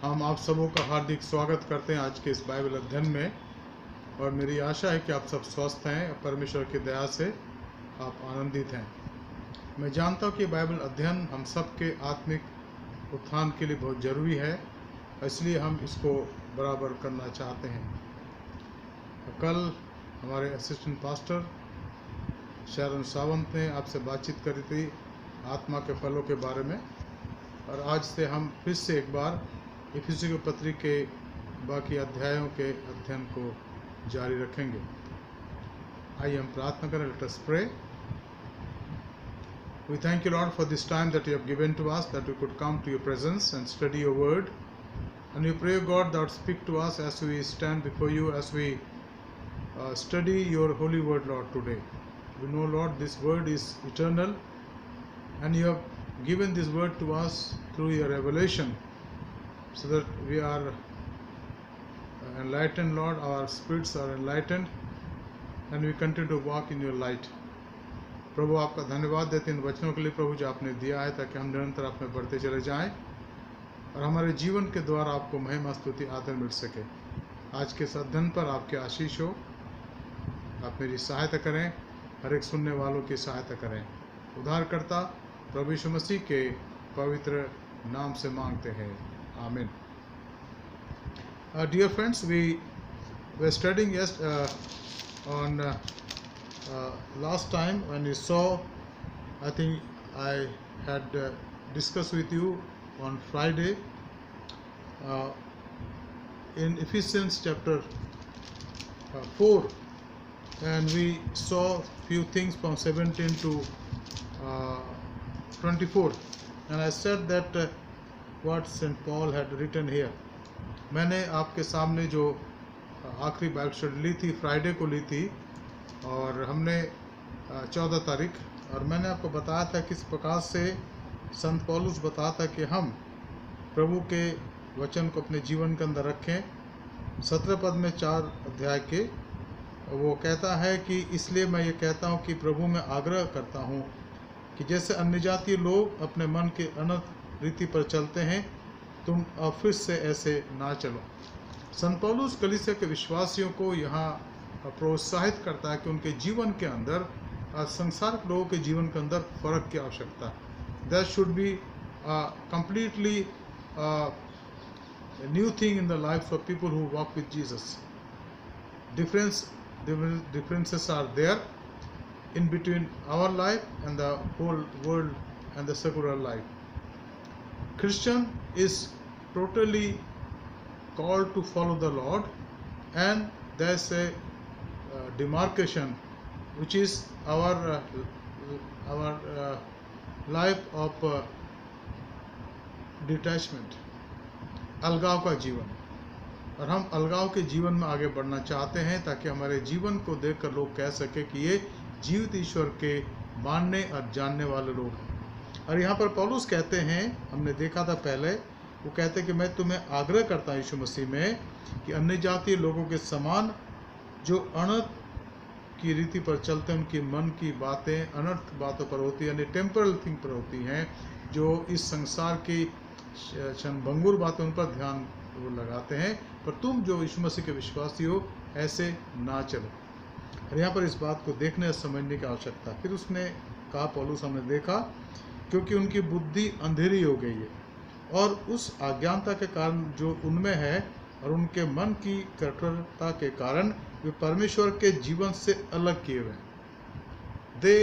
हम आप सबों का हार्दिक स्वागत करते हैं आज के इस बाइबल अध्ययन में। और मेरी आशा है कि आप सब स्वस्थ हैं, परमेश्वर की दया से आप आनंदित हैं। मैं जानता हूँ कि बाइबल अध्ययन हम सब के आत्मिक उत्थान के लिए बहुत ज़रूरी है, इसलिए हम इसको बराबर करना चाहते हैं। कल हमारे असिस्टेंट पास्टर शरण सावंत ने आपसे बातचीत करी थी आत्मा के फलों के बारे में, और आज से हम फिर से एक बार इफिसी के पत्री के बाकी अध्यायों के अध्ययन को जारी रखेंगे। आइए हम प्रार्थना करें। Let us pray. We thank you, Lord, for this time that you have given to us, that we could come to your presence and study your word. And we pray, God, that speak to us as we stand before you, as we study your holy word, Lord, today. We know, Lord, this word is eternal, and you have given this word to us through your revelation, so that we are enlightened, Lord. Our spirits are enlightened, and we continue to walk in your light. प्रभु, आपका धन्यवाद देते इन वचनों के लिए प्रभु, जो आपने दिया है, ताकि हम निरंतर आप में बढ़ते चले जाएं और हमारे जीवन के द्वारा आपको महिमा, स्तुति, आदर मिल सके। आज के इस अध्ययन पर आपके आशीष हो। आप मेरी सहायता करें, हर एक सुनने वालों की सहायता करें। उद्धारकर्ता प्रभु यीशु मसीह के पवित्र नाम से मांगते हैं, आमीन। Dear friends, we were studying on last time when we saw, I think I had discussed with you on Friday in Ephesians chapter 4, and we saw few things from 17 to 24, and I said that what St. Paul had written here. मैंने आपके सामने जो आखिरी Bible study ली थी, Friday को ली थी, और हमने 14 तारीख, और मैंने आपको बताया था किस प्रकार से संत पौलुस बताया था कि हम प्रभु के वचन को अपने जीवन के अंदर रखें। 17 पद में 4 अध्याय के वो कहता है कि इसलिए मैं ये कहता हूँ कि प्रभु में आग्रह करता हूँ कि जैसे अन्य जातीय लोग अपने मन के अनर्थ रीति पर चलते हैं, तुम अब फिर से ऐसे ना चलो। संत पौलुस कलीसिया के विश्वासियों को यहाँ प्रोत्साहित करता है कि उनके जीवन के अंदर संसारिक लोगों के जीवन के अंदर फर्क की आवश्यकता है। That should be completely new thing in the life of people who walk with Jesus. differences are there in between our life and the whole world and the secular life. Christian is totally called to follow the Lord, and there's a demarcation which is our life of detachment, अलगाव का जीवन, और हम अलगाव के जीवन में आगे बढ़ना चाहते हैं ताकि हमारे जीवन को देखकर लोग कह सके कि ये जीवित ईश्वर के मानने और जानने वाले लोग हैं। और यहाँ पर पौलुस कहते हैं, हमने देखा था पहले, वो कहते हैं कि मैं तुम्हें आग्रह करता हूँ यीशु मसीह में कि अन्य जातीय लोगों के समान जो अनर्थ की रीति पर चलते हैं, उनकी मन की बातें अनर्थ बातों पर होती हैं, यानी टेम्परल थिंग पर होती हैं, जो इस संसार की क्षणभंगुर बातें उन पर ध्यान वो लगाते हैं, पर तुम जो यीशु मसीह के विश्वासी हो ऐसे ना चलो। और यहाँ पर इस बात को देखने और समझने की आवश्यकता। फिर उसने कहा, पौलुस, हमने देखा क्योंकि उनकी बुद्धि अंधेरी हो गई है और उस अज्ञानता के कारण जो उनमें है और उनके मन की कठोरता के कारण वे परमेश्वर के जीवन से अलग किए हुए हैं। They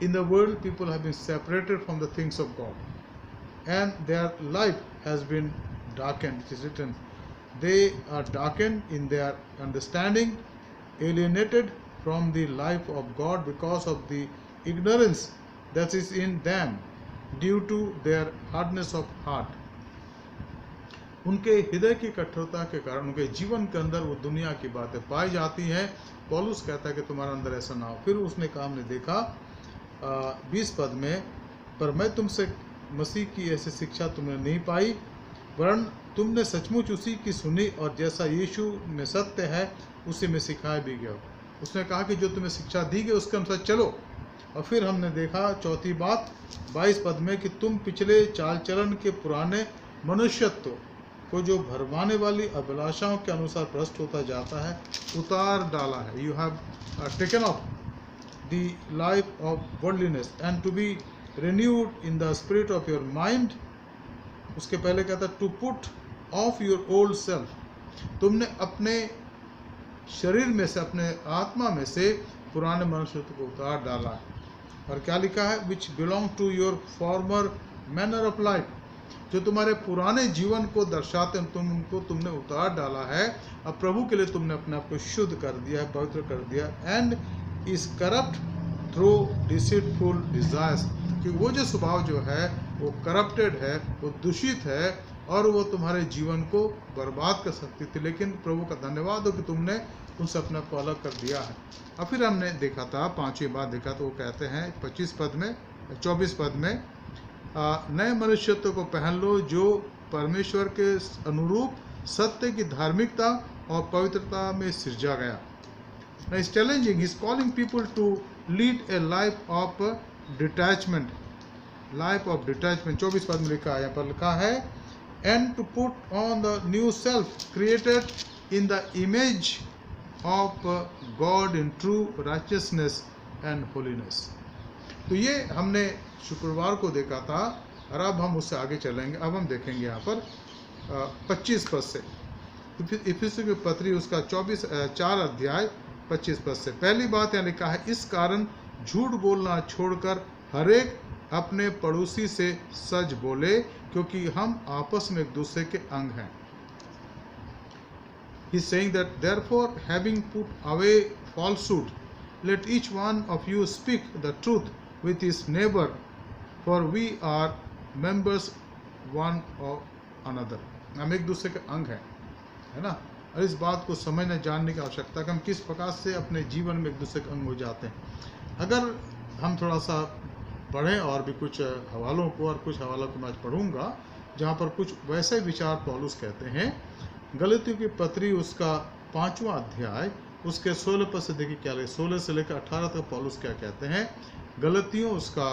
in the world people have been separated from the things of God and their life has been darkened. It is written, they are darkened in their understanding, alienated from the life of God because of the ignorance that is in them due to their hardness of heart. उनके हृदय की कठोरता के कारण उनके जीवन के अंदर वो दुनिया की बातें पाई जाती हैं। पौलुस कहता है कि तुम्हारे अंदर ऐसा ना हो। फिर उसने कहा, हमने देखा 20 पद में, पर मैं तुमसे मसीह की ऐसी शिक्षा तुमने नहीं पाई, वरन तुमने सचमुच उसी की सुनी और जैसा यीशु में सत्य है उसी में सिखाया भी गया। उसने कहा कि जो तुम्हें शिक्षा दी गई उसके अनुसार चलो। और फिर हमने देखा चौथी बात 22 पद में कि तुम पिछले चाल चलन के पुराने मनुष्यत्व को जो भरमाने वाली अभिलाषाओं के अनुसार भ्रष्ट होता जाता है उतार डाला है। You have taken off the life of worldliness and to be renewed in the spirit of your mind. उसके पहले कहता है to put off your old self. तुमने अपने शरीर में से, अपने आत्मा में से पुराने मनुष्य को उतार डाला है। और क्या लिखा है, which belong to your former manner of life, जो तुम्हारे पुराने जीवन को दर्शाते हैं, तुमने उतार डाला है। अब प्रभु के लिए तुमने अपने आप को शुद्ध कर दिया है, पवित्र कर दिया। And is corrupt through deceitful desires, कि वो जो स्वभाव जो है वो करप्टेड है, वो दूषित है और वो तुम्हारे जीवन को बर्बाद कर सकती थी, लेकिन प्रभु का धन्यवाद हो कि तुमने उनसे अपने को अलग कर दिया है। और फिर हमने देखा था, पांचवी बात देखा तो वो कहते हैं 24 पद में नए मनुष्यत्व को पहन लो जो परमेश्वर के अनुरूप सत्य की धार्मिकता और पवित्रता में सिरजा गया। Now he's challenging, he's calling people to lead a life of detachment, 24 पद में लिखा है, यहाँ पर लिखा है and to put on the new self created in the image of God in true righteousness and holiness। तो ये हमने शुक्रवार को देखा था और अब हम उससे आगे चलेंगे। अब हम देखेंगे यहाँ पर 25 पद से, इफिसियों की पत्री उसका 4 अध्याय 25 पद से। पहली बात यहाँ लिखा है, इस कारण झूठ बोलना छोड़कर हरेक अपने पड़ोसी से सच बोले, क्योंकि हम आपस में एक दूसरे के अंग हैं। He is saying that therefore having put away falsehood, let each one of you speak the truth with his neighbor, for we are members one of another। हम एक दूसरे के अंग हैं, है ना। और इस बात को समझने जानने की आवश्यकता है कि हम किस प्रकार से अपने जीवन में एक दूसरे के अंग हो जाते हैं। अगर हम थोड़ा सा पढ़ें और भी कुछ हवालों को, और कुछ हवालों को मैं आज पढ़ूंगा जहाँ पर कुछ वैसे विचार पौलुस कहते हैं। गलतियों की पत्री उसका 5वां अध्याय उसके 16 पद से देखिए क्या है, 16 से लेकर 18 तक पौलुस क्या कहते हैं। गलतियों उसका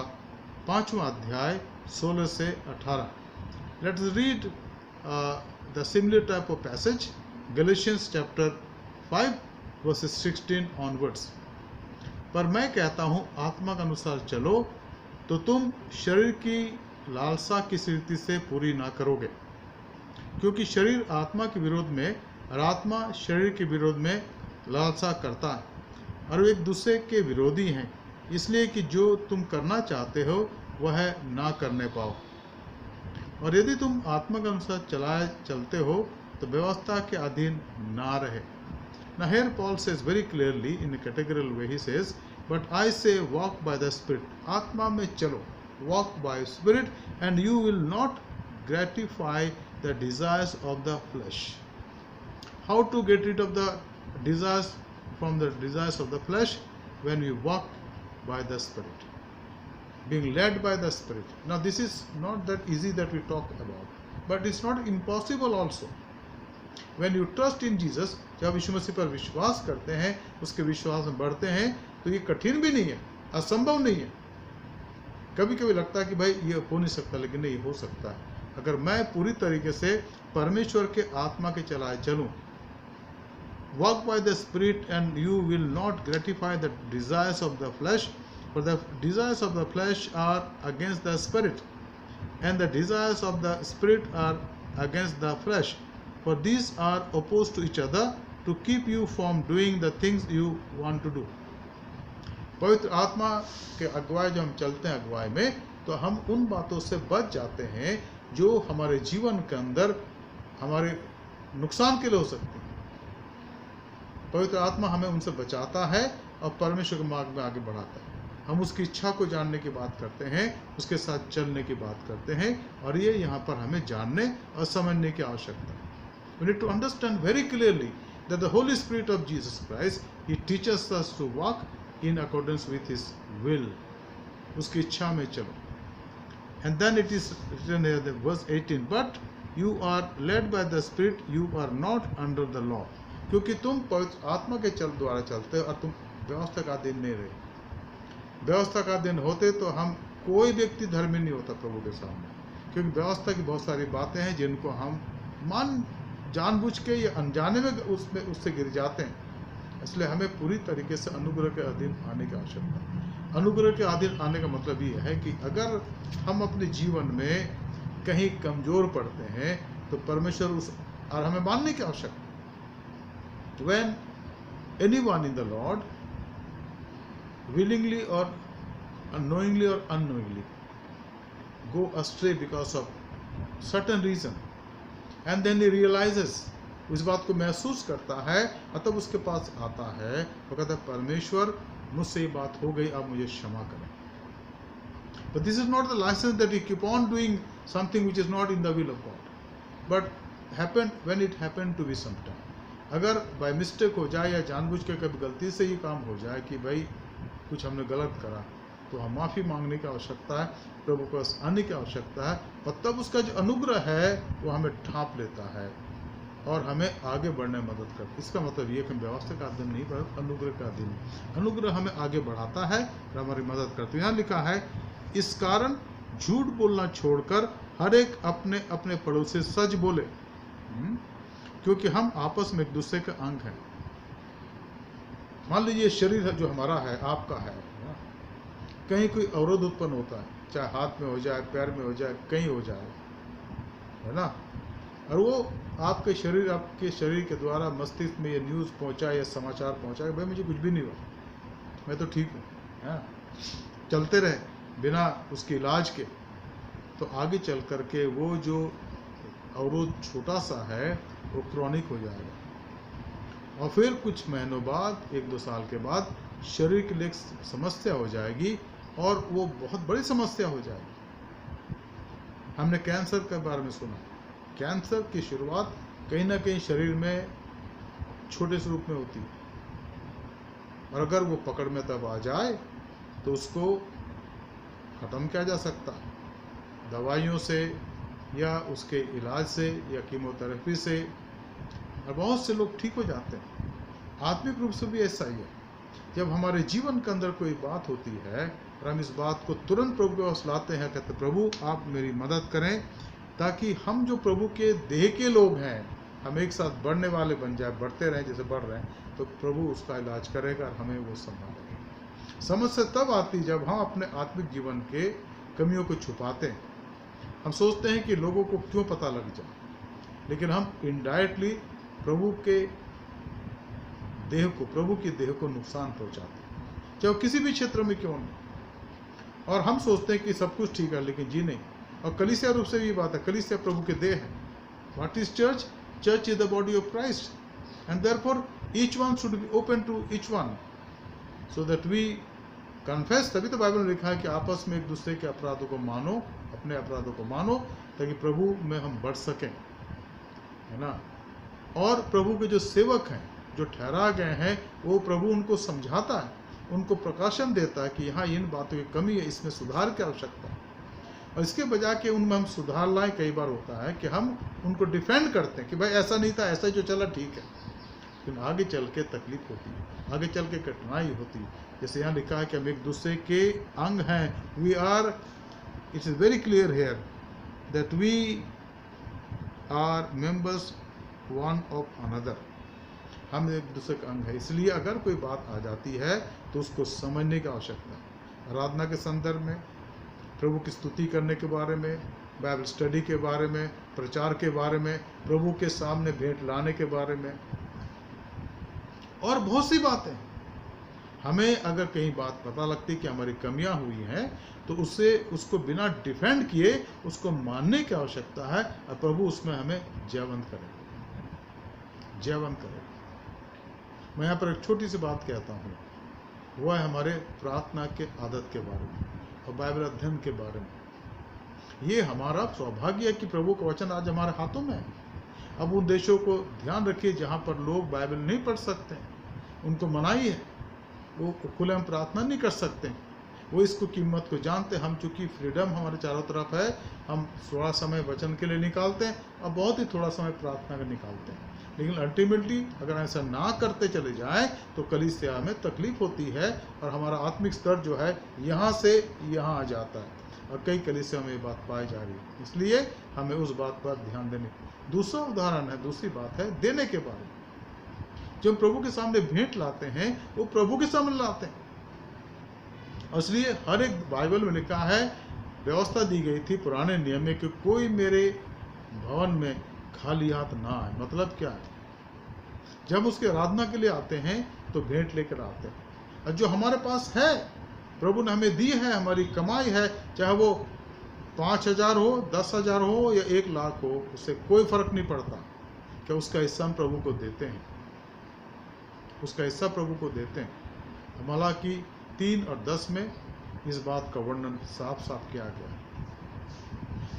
5वां अध्याय 16 से 18। Let's read the similar type of passage, Galatians chapter 5 versus 16 onwards. पर मैं कहता हूँ आत्मा के अनुसार चलो, तो तुम शरीर की लालसा किस रीति से पूरी ना करोगे, क्योंकि शरीर आत्मा के विरोध में और आत्मा शरीर के विरोध में लालसा करता है और वे एक दूसरे के विरोधी हैं, इसलिए कि जो तुम करना चाहते हो वह ना करने पाओ। और यदि तुम आत्मा के अनुसार चलते हो तो व्यवस्था के अधीन ना रहे। Now here Paul says very clearly in a categorical way, he says, but I say walk by the Spirit, आत्मा में चलो, walk by Spirit, and you will not gratify the desires of the flesh। How to get rid of the desires from the desires of the flesh? When we walk by the Spirit, being led by the Spirit। Now this is not that easy that we talk about, but it's not impossible also। When you trust in Jesus, जब यीशु मसीह पर विश्वास करते हैं, उसके विश्वास में बढ़ते हैं, तो ये कठिन भी नहीं है, असंभव नहीं है। कभी कभी लगता है कि भाई ये हो नहीं सकता, लेकिन नहीं, हो सकता है। अगर मैं पूरी तरीके से परमेश्वर के आत्मा के चलाए चलूं, walk by the Spirit and you will not gratify the desires of the flesh, for the desires of the flesh are against the Spirit, and the desires of the Spirit are against the flesh, for these are opposed to each other to keep you from doing the things you want to do। पवित्र आत्मा के अगुवाई जो हम चलते हैं अगुवाई में, तो हम उन बातों से बच जाते हैं जो हमारे जीवन के अंदर हमारे नुकसान के लिए हो सकती हैं। पवित्र आत्मा हमें उनसे बचाता है और परमेश्वर के मार्ग में आगे बढ़ाता है। हम उसकी इच्छा को जानने की बात करते हैं, उसके साथ चलने की बात करते हैं, और ये यहाँ पर हमें जानने और समझने की आवश्यकता है। We need to understand very clearly that the Holy Spirit of Jesus Christ, He teaches us to walk in accordance with His will। उसकी इच्छा में चलो। And then it is written here, the verse 18, but you are led by the Spirit, you are not under the law। क्योंकि तुम पवित्र आत्मा के द्वारा चलते हो और तुम व्यवस्था का अधीन नहीं रहे। व्यवस्था का अधीन होते तो हम कोई व्यक्ति धर्मी नहीं होता प्रभु के सामने, क्योंकि व्यवस्था की बहुत सारी बातें हैं जिनको हम जानबूझ के या अनजाने में उससे गिर जाते हैं। इसलिए हमें पूरी तरीके से अनुग्रह के अधीन आने की आवश्यकता है। अनुग्रह के अधीन आने का मतलब ये है कि अगर हम अपने जीवन में कहीं कमजोर पड़ते हैं तो परमेश्वर और हमें मानने की आवश्यकता है। When anyone in the Lord willingly or unknowingly or unknowingly go astray because of certain reason and then he realizes, उस बात को महसूस करता है और तब उसके पास आता है वो कहता है परमेश्वर मुझसे ये बात हो गई, आप मुझे क्षमा करें। But this is not the license that we keep on doing something which is not in the will of God, but happened when it happened to be sometime. अगर बाय मिस्टेक हो जाए या जानबूझ के कभी गलती से ये काम हो जाए कि भाई कुछ हमने गलत करा, तो हम माफ़ी मांगने की आवश्यकता है, प्रभु के पास आने की आवश्यकता है, और तब उसका जो अनुग्रह है वो हमें ढांप लेता है और हमें आगे बढ़ने में मदद करता है। इसका मतलब ये कि व्यवस्था का अधीन नहीं पर अनुग्रह का अधीन। अनुग्रह हमें आगे बढ़ाता है और हमारी मदद करता है। यहाँ लिखा है इस कारण झूठ बोलना छोड़कर हर एक अपने अपने पड़ोसी से सच बोले, क्योंकि हम आपस में एक दूसरे के अंग हैं। मान लीजिए शरीर है जो हमारा है, आपका है, कहीं कोई अवरोध उत्पन्न होता है, चाहे हाथ में हो जाए, पैर में हो जाए, कहीं हो जाए, है ना, और वो आपके शरीर के द्वारा मस्तिष्क में ये न्यूज़ पहुंचाए या समाचार पहुंचाए भाई मुझे कुछ भी नहीं हुआ, मैं तो ठीक हूँ, चलते रहे बिना उसके इलाज के, तो आगे चल करके वो जो अवरोध छोटा सा है वो क्रॉनिक हो जाएगा और फिर कुछ महीनों बाद, 1-2 साल के बाद शरीर के लिए समस्या हो जाएगी और वो बहुत बड़ी समस्या हो जाएगी। हमने कैंसर के बारे में सुना। कैंसर की शुरुआत कहीं ना कहीं शरीर में छोटे से रूप में होती है और अगर वो पकड़ में तब आ जाए तो उसको ख़त्म किया जा सकता है दवाइयों से या उसके इलाज से या कीमोथेरेपी से, और बहुत से लोग ठीक हो जाते हैं। आत्मिक रूप से भी ऐसा ही है। जब हमारे जीवन के अंदर कोई बात होती है और हम इस बात को तुरंत प्रभु के पास लाते हैं, कहते प्रभु आप मेरी मदद करें ताकि हम जो प्रभु के देह के लोग हैं हम एक साथ बढ़ने वाले बन जाए, बढ़ते रहें जैसे बढ़ रहे हैं, तो प्रभु उसका इलाज करेगा और हमें वो संभालेगा। समस्या तब आती जब हम अपने आत्मिक जीवन के कमियों को छुपाते हैं। हम सोचते हैं कि लोगों को क्यों पता लग जाए, लेकिन हम इनडायरेक्टली प्रभु की देह को नुकसान पहुंचाते हैं, चाहे किसी भी क्षेत्र में क्यों नहीं। और हम सोचते हैं कि सब कुछ ठीक है, लेकिन जी नहीं। और कलीसिया रूप से भी बात है, कलीसिया प्रभु के देह है। What is church? Church is the body of Christ and therefore each one should be open to each one so that we confess. तभी तो बाइबल में लिखा है कि आपस में एक दूसरे के अपराधों को मानो, अपने अपराधों को मानो, ताकि प्रभु में हम बढ़ सकें, है ना। और प्रभु के जो सेवक हैं, जो ठहरा गए हैं, वो प्रभु उनको समझाता है, उनको प्रकाशन देता है कि यहाँ इन बातों की कमी है, इसमें सुधार की आवश्यकता है। और इसके बजाय कि उनमें हम सुधार लाएं, कई बार होता है कि हम उनको डिफेंड करते हैं कि भाई ऐसा नहीं था, ऐसा ही जो चला ठीक है, लेकिन आगे चल के तकलीफ होती है, आगे चल के कठिनाई होती है। जैसे यहाँ लिखा है कि हम एक दूसरे के अंग हैं। We are, it is very clear here that we are members one of another. हम एक दूसरे का अंग है। इसलिए अगर कोई बात आ जाती है तो उसको समझने की आवश्यकता है। आराधना के संदर्भ में, प्रभु की स्तुति करने के बारे में, बाइबल स्टडी के बारे में, प्रचार के बारे में, प्रभु के सामने भेंट लाने के बारे में, और बहुत सी बातें। हमें अगर कहीं बात पता लगती कि हमारी कमियां हुई हैं तो उसको बिना डिफेंड किए उसको मानने की आवश्यकता है, और प्रभु उसमें हमें जयवंत करें। मैं यहाँ पर एक छोटी सी बात कहता हूँ, वह है हमारे प्रार्थना के आदत के बारे में और बाइबल अध्ययन के बारे में। ये हमारा सौभाग्य है कि प्रभु का वचन आज हमारे हाथों में है। अब उन देशों को ध्यान रखिए जहाँ पर लोग बाइबल नहीं पढ़ सकते, उनको मनाही है, वो खुले हम प्रार्थना नहीं कर सकते, वो इसको कीमत को जानते। हम चूँकि फ्रीडम हमारे चारों तरफ है, हम थोड़ा समय वचन के लिए निकालते हैं और बहुत ही थोड़ा समय प्रार्थना का निकालते हैं, लेकिन अल्टीमेटली अगर ऐसा ना करते चले जाएं तो कलीसिया में तकलीफ होती है और हमारा आत्मिक स्तर जो है यहाँ से यहाँ आ जाता है। और कई कलीसिया में ये बात पाई जा रही है। इसलिए हमें उस बात पर ध्यान देने। दूसरा उदाहरण है, दूसरी बात है देने के बारे में। जब प्रभु के सामने भेंट लाते हैं वो प्रभु के सामने लाते हैं। इसलिए हर एक बाइबल में लिखा है, व्यवस्था दी गई थी पुराने नियम में कि कोई मेरे भवन में खाली हाथ ना आए। मतलब क्या है, जब उसके आराधना के लिए आते हैं तो भेंट लेकर आते हैं, और जो हमारे पास है प्रभु ने हमें दी है, हमारी कमाई है, चाहे वो 5,000 हो, 10,000 हो या 1 लाख हो, उससे कोई फर्क नहीं पड़ता कि उसका हिस्सा हम प्रभु को देते हैं, उसका हिस्सा प्रभु को देते हैं। मलाकी 3 और 10 में इस बात का वर्णन साफ साफ किया गया है।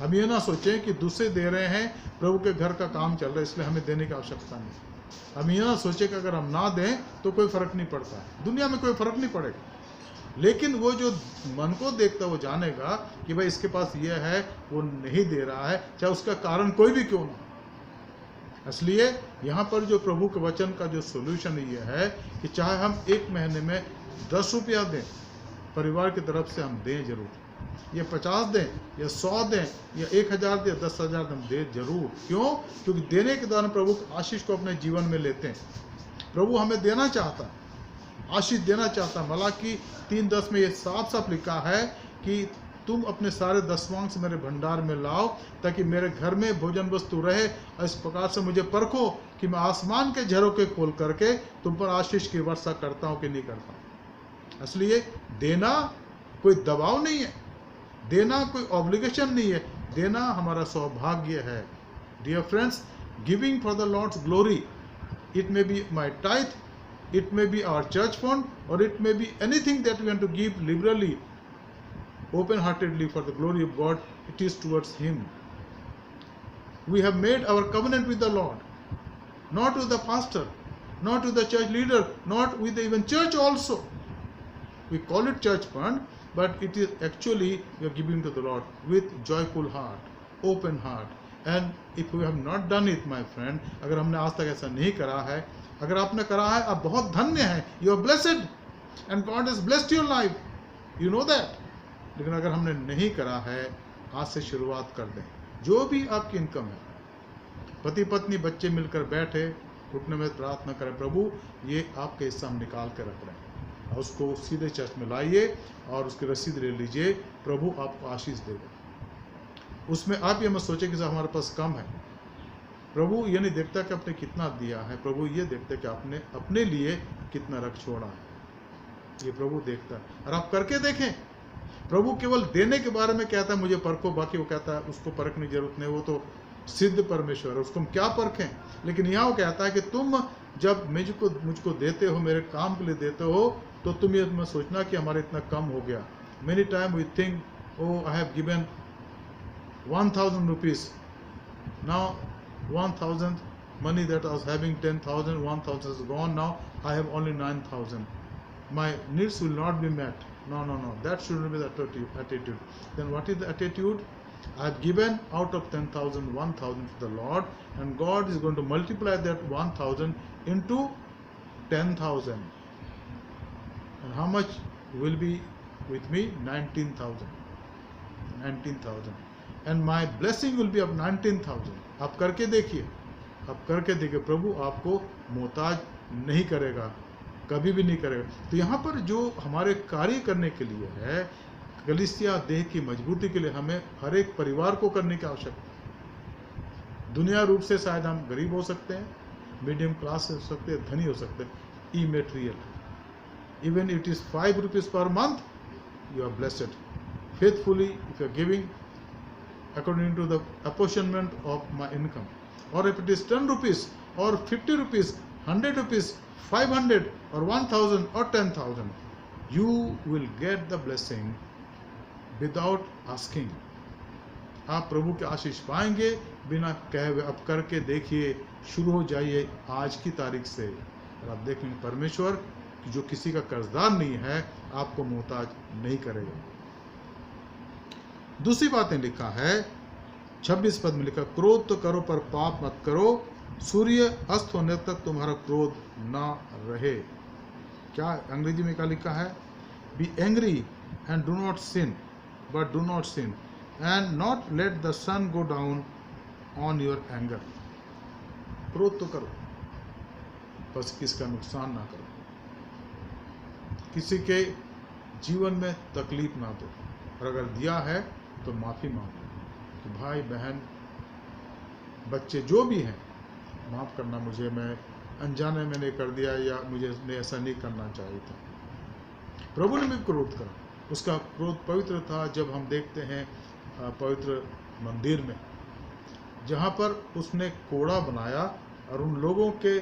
हम ये ना सोचें कि दूसरे दे रहे हैं, प्रभु के घर का काम चल रहा है इसलिए हमें देने की आवश्यकता नहीं। हम ये ना सोचें कि अगर हम ना दें तो कोई फर्क नहीं पड़ता है, दुनिया में कोई फर्क नहीं पड़ेगा। लेकिन वो जो मन को देखता वो जानेगा कि भाई इसके पास ये है, वो नहीं दे रहा है, चाहे उसका कारण कोई भी क्यों ना। इसलिए यहाँ पर जो प्रभु के वचन का जो सोल्यूशन ये है कि चाहे हम 1 महीने में 10 रुपया दें, परिवार की तरफ से हम दें जरूर, या 50 दें या 100 दें या 1,000 दें, 10,000 हम दें जरूर। क्यों? क्योंकि देने के दौरान प्रभु आशीष को अपने जीवन में लेते हैं। प्रभु हमें देना चाहता है, आशीष देना चाहता है। मलाकी 3:10 में ये साफ साफ लिखा है कि तुम अपने सारे दसवांश मेरे भंडार में लाओ ताकि मेरे घर में भोजन वस्तु रहे, और इस प्रकार से मुझे परखो कि मैं आसमान के झरोखे खोल करके तुम पर आशीष की वर्षा करता हूँ कि नहीं करता हूँ। इसलिए देना कोई दबाव नहीं है, देना कोई ऑब्लिगेशन नहीं है, देना हमारा सौभाग्य है। Dear friends, giving for the Lord's glory, it may be my tithe, it may be our church fund, or it may be anything that we want to give liberally, open-heartedly for the glory of God. It is towards Him. We have made our covenant with the Lord, not with the pastor, not with the church leader, not with the even church also. We call it church fund, but it is actually we are giving to the Lord with joyful heart, open heart. And if we have not done it, my friend, अगर हमने आज तक ऐसा नहीं करा है, अगर आपने करा है आप बहुत धन्य हैं, you are blessed and God has blessed your life, you know that. लेकिन अगर हमने नहीं करा है, आज से शुरुआत कर दें। जो भी आपकी इनकम है, पति पत्नी बच्चे मिलकर बैठे, घुटने में प्रार्थना करें, प्रभु ये आपके हिस्सा हम निकाल कर रख रहे हैं, और उसको सीधे चर्च में लाइए और उसकी रसीद ले लीजिए, प्रभु आपको आशीष देगा। उसमें आप ये मत सोचें कि हमारे पास कम है। प्रभु ये नहीं देखता कि आपने कितना दिया है, प्रभु ये देखता है कि आपने अपने लिए कितना रख छोड़ा है, ये प्रभु देखता है। और आप करके देखें, प्रभु केवल देने के बारे में कहता है मुझे परखो, बाकी वो कहता है उसको परखने की जरूरत नहीं, वो तो सिद्ध परमेश्वर है, उसको हम क्या परखें। लेकिन यहाँ वो कहता है कि तुम जब मुझको देते हो, मेरे काम के लिए देते हो, तो तुम ये मत सोचना कि हमारे इतना कम हो गया। Many time we think, oh I have given 1,000 rupees, now 1,000 money that I was having 10,000, 1,000 is gone, now I have only 9,000. My needs will not be met. No, that shouldn't be the attitude. Then what is the attitude? I have given out of 10,000, 1,000 to the Lord, and God is going to multiply that 1,000 into 10,000. And how much will be with me? 19,000. And my blessing will be of 19,000. आप करके देखिए, आप करके देखिए, प्रभु आपको मोहताज नहीं करेगा, कभी भी नहीं करेगा। तो यहाँ पर जो हमारे कार्य करने के लिए है, कलीसिया देह की मजबूती के लिए हमें हर एक परिवार को करने की आवश्यकता है। दुनिया रूप से शायद हम गरीब हो सकते हैं, मीडियम क्लास हो सकते हैं, धनी हो सकते हैं, immaterial. Even it is 5 rupees per month, you are blessed. Faithfully, if you are giving according to the apportionment of my income, or if it is 10 rupees or 50 rupees, 100 rupees, 500 or 1,000 or 10,000, you will get the blessing without asking. आप प्रभु के आशीष पाएंगे बिना कहे हुए। अब करके देखिए, शुरू हो जाइए आज की तारीख से, और आप देखेंगे परमेश्वर जो किसी का कर्जदार नहीं है आपको मोहताज नहीं करेगा। दूसरी बातें लिखा है 26 पद में लिखा, क्रोध तो करो पर पाप मत करो, सूर्य अस्त होने तक तुम्हारा क्रोध ना रहे। क्या अंग्रेजी में क्या लिखा है? Be angry and do not sin, but do not sin, and not let the sun go down on your anger. क्रोध तो करो, बस किसका नुकसान ना करो, किसी के जीवन में तकलीफ ना दो, और अगर दिया है तो माफ़ी मांगो कि भाई बहन बच्चे जो भी हैं, माफ़ करना मुझे, मैं अनजाने मैंने कर दिया, या मुझे ऐसा नहीं करना चाहिए था। प्रभु ने भी क्रोध करा, उसका क्रोध पवित्र था। जब हम देखते हैं पवित्र मंदिर में, जहाँ पर उसने कोड़ा बनाया और उन लोगों के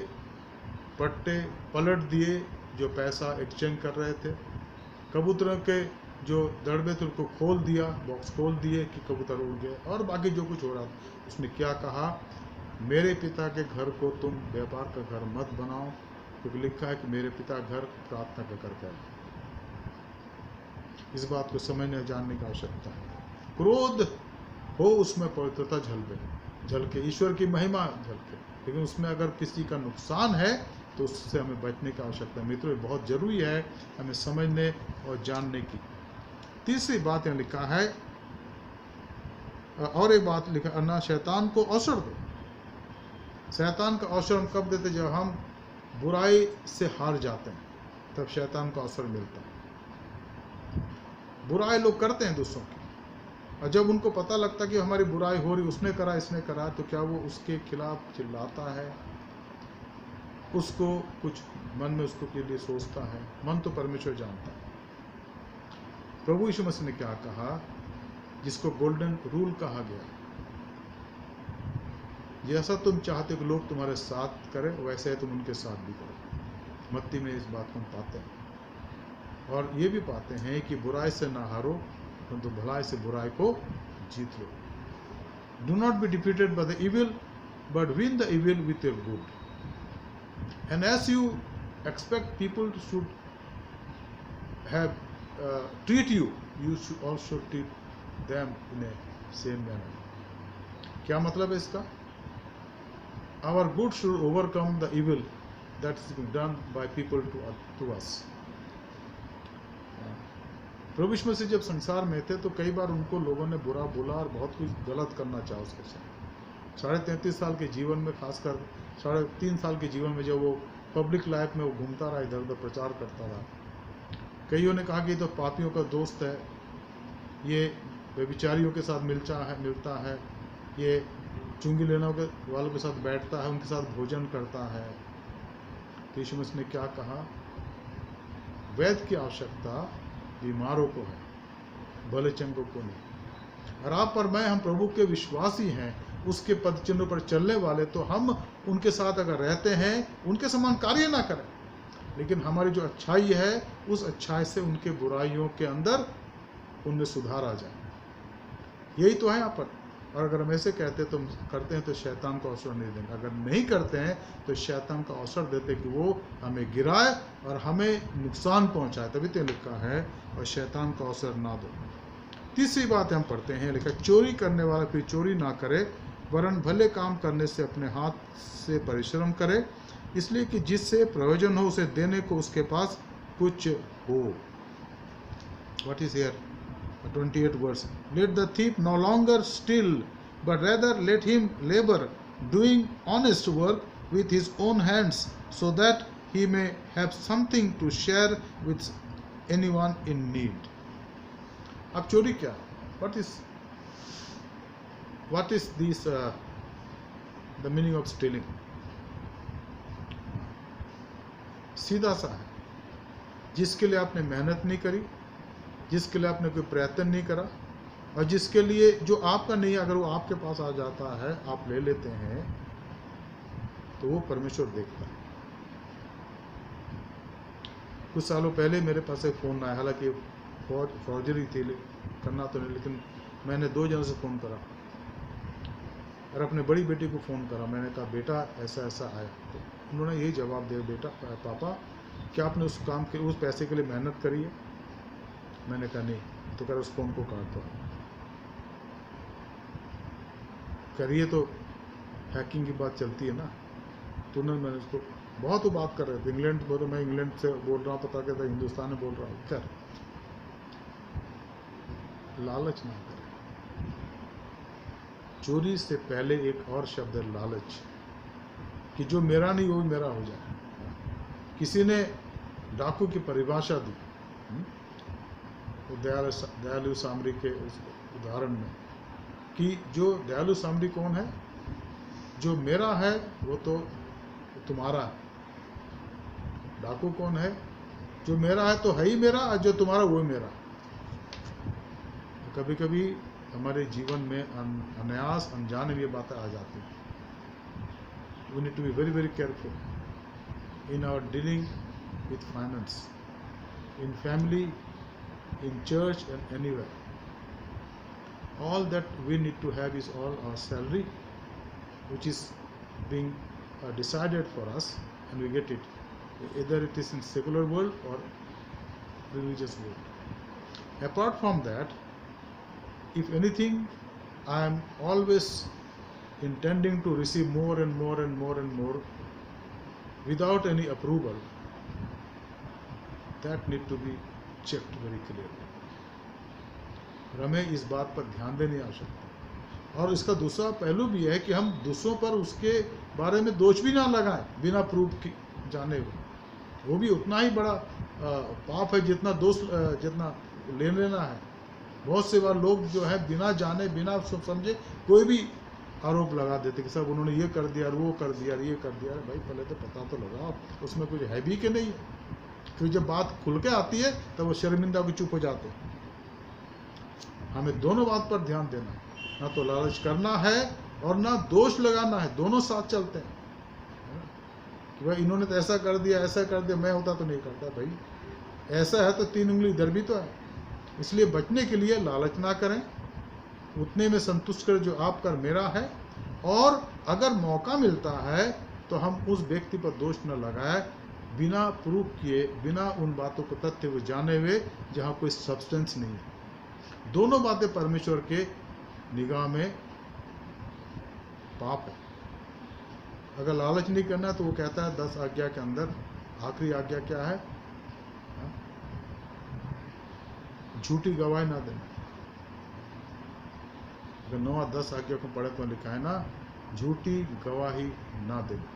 पट्टे पलट दिए जो पैसा एक्सचेंज कर रहे थे, कबूतरों के जो दड़बे थे उनको खोल दिया, बॉक्स खोल दिए कि कबूतर उड़ गए, और बाकी जो कुछ हो रहा था। उसने क्या कहा, मेरे पिता के घर को तुम व्यापार का घर मत बनाओ, क्योंकि लिखा है कि मेरे पिता घर प्रार्थना का घर है। इस बात को समझने जानने की आवश्यकता है। क्रोध हो उसमें पवित्रता झलके, ईश्वर की महिमा झलके, लेकिन उसमें अगर किसी का नुकसान है तो उससे हमें बचने की आवश्यकता है। मित्रों, बहुत जरूरी है हमें समझने और जानने की। तीसरी बात यहाँ लिखा है, और एक बात लिखा, ना शैतान को अवसर दो। शैतान का अवसर हम कब देते? जब हम बुराई से हार जाते हैं, तब शैतान का अवसर मिलता है। बुराई लोग करते हैं दूसरों की, और जब उनको पता लगता कि हमारी बुराई हो रही, उसने करा इसने करा, तो क्या वो उसके खिलाफ चिल्लाता है, उसको कुछ मन में उसको के लिए सोचता है? मन तो परमेश्वर जानता है। प्रभु यीशु मसीह ने क्या कहा, जिसको गोल्डन रूल कहा गया, जैसा तुम चाहते हो कि लोग तुम्हारे साथ करें, वैसे ही तुम उनके साथ भी करो। मत्ती में इस बात को हम पाते हैं, और ये भी पाते हैं कि बुराई से ना हारो, परंतु भलाई से बुराई को जीत लो। Do not be defeated by the evil, but win the evil with your good. And as you expect people should have treat you, you should also treat them in a same manner. क्या मतलब है इसका? Our good should overcome the evil that is being done by people to us. प्रभु यीशु मसीह जब संसार में थे तो कई बार उनको लोगों ने बुरा बोला और बहुत कुछ गलत करना चाहा उसके साथ। 33.5 साल के जीवन में, खासकर 3.5 साल के जीवन में, जब वो पब्लिक लाइफ में वो घूमता रहा, इधर उधर प्रचार करता रहा, कईयों ने कहा कि तो पापियों का दोस्त है, ये व्यभिचारियों के साथ मिलता है, ये चुंगी लेने वालों के साथ बैठता है, उनके साथ भोजन करता है। तो यीशु मसीह ने क्या कहा, वैद्य की आवश्यकता बीमारों को है, भले चंगों को नहीं। और आप पर मैं, हम प्रभु के विश्वासी हैं, उसके पद चिन्हों पर चलने वाले, तो हम उनके साथ अगर रहते हैं, उनके समान कार्य ना करें, लेकिन हमारी जो अच्छाई है, उस अच्छाई से उनके बुराइयों के अंदर उनमें सुधार आ जाए। यही तो है यहाँ पर। और अगर हम ऐसे करते हैं तो शैतान को अवसर नहीं देंगे। अगर नहीं करते हैं तो शैतान का अवसर देते कि वो हमें गिराए और हमें नुकसान पहुँचाए। तभी तो लिखा है, और शैतान का अवसर ना दो। तीसरी बात हम पढ़ते हैं, लिखा, चोरी करने वाला फिर चोरी ना करे, वरन भले काम करने से अपने हाथ से परिश्रम करे, इसलिए कि जिससे प्रयोजन हो उसे देने को उसके पास कुछ हो। What is here? 28 verse. Let the thief no longer steal, but rather let him labor, doing honest work with his own hands, so that he may have something to share with anyone in need. अब चोरी क्या? What is this? The meaning of stealing? सीधा सा है, जिसके लिए आपने मेहनत नहीं करी, जिसके लिए आपने कोई प्रयत्न नहीं करा, और जिसके लिए जो आपका नहीं, अगर वो आपके पास आ जाता है, आप ले लेते हैं, तो वो परमेश्वर देखता है। कुछ सालों पहले मेरे पास एक फ़ोन आया, हालांकि फौजरी थी, करना तो नहीं, लेकिन मैंने 2 जनों से फ़ोन करा और अपने बड़ी बेटी को फ़ोन करा। मैंने कहा, बेटा ऐसा ऐसा आया। तो उन्होंने यही जवाब दिया, बेटा पापा क्या आपने उस काम के, उस पैसे के लिए मेहनत करी है? मैंने कहा नहीं। तो कह उस फ़ोन को काट दो। करिए तो हैकिंग की बात चलती है ना। तो मैंने उसको बहुत बात कर रहे थे, इंग्लैंड बोलो, मैं इंग्लैंड से बोल रहा हूँ, पता कहता हिंदुस्तान में बोल रहा हूँ। खैर लालच ना करें। चोरी से पहले एक और शब्द है लालच, कि जो मेरा नहीं वो मेरा हो जाए। किसी ने डाकू की परिभाषा दी दयालु सामरी के उस उदाहरण में, कि जो दयालु सामरी कौन है? जो मेरा है वो तो तुम्हारा है। डाकू कौन है? जो मेरा है तो है ही मेरा, और जो तुम्हारा वो मेरा। कभी कभी हमारे जीवन में अनायास अनजाने में ये बातें आ जाती हैं। We need to be very very careful in our dealing with finance, in family, in church and anywhere. All that we need to have is all our salary, which is being decided for us, and we get it. Either it is in secular world or religious world. Apart from that, if anything, I am always intending to receive more and more and more and more without any approval. That need to be checked very clearly. और हमें इस बात पर ध्यान देने की आवश्यकता। और इसका दूसरा पहलू भी है कि हम दूसरों पर उसके बारे में दोष भी ना लगाएं बिना प्रूफ की जाने हुए। वो भी उतना ही बड़ा पाप है जितना दोष जितना ले लेना है। बहुत से बार लोग जो है बिना जाने बिना समझे कोई भी आरोप लगा देते कि सब उन्होंने ये कर दिया, वो कर दिया, ये कर दिया। भाई पहले तो पता तो लगाओ उसमें कुछ है भी कि नहीं है। क्योंकि जब बात खुल के आती है तब वो शर्मिंदा को चुप हो जाते हैं। हमें दोनों बात पर ध्यान देना है, ना तो लालच करना है और ना दोष लगाना है। दोनों साथ चलते हैं कि भाई इन्होंने तो ऐसा कर दिया, ऐसा कर दिया, मैं होता तो नहीं करता। भाई ऐसा है तो 3 उंगली इधर भी तो है। इसलिए बचने के लिए लालच ना करें, उतने में संतुष्ट कर जो आप कर मेरा है। और अगर मौका मिलता है तो हम उस व्यक्ति पर दोष न लगाए बिना प्रूफ किए, बिना उन बातों को तथ्य को जाने हुए जहाँ कोई सब्सटेंस नहीं है। दोनों बातें परमेश्वर के निगाह में पाप है। अगर लालच नहीं करना तो वो कहता है 10 आज्ञा के अंदर आखिरी आज्ञा क्या है? झूठी गवाही ना देना। अगर 9 और 10 आज्ञा को पढ़े तो लिखा है ना, झूठी गवाही ना देना।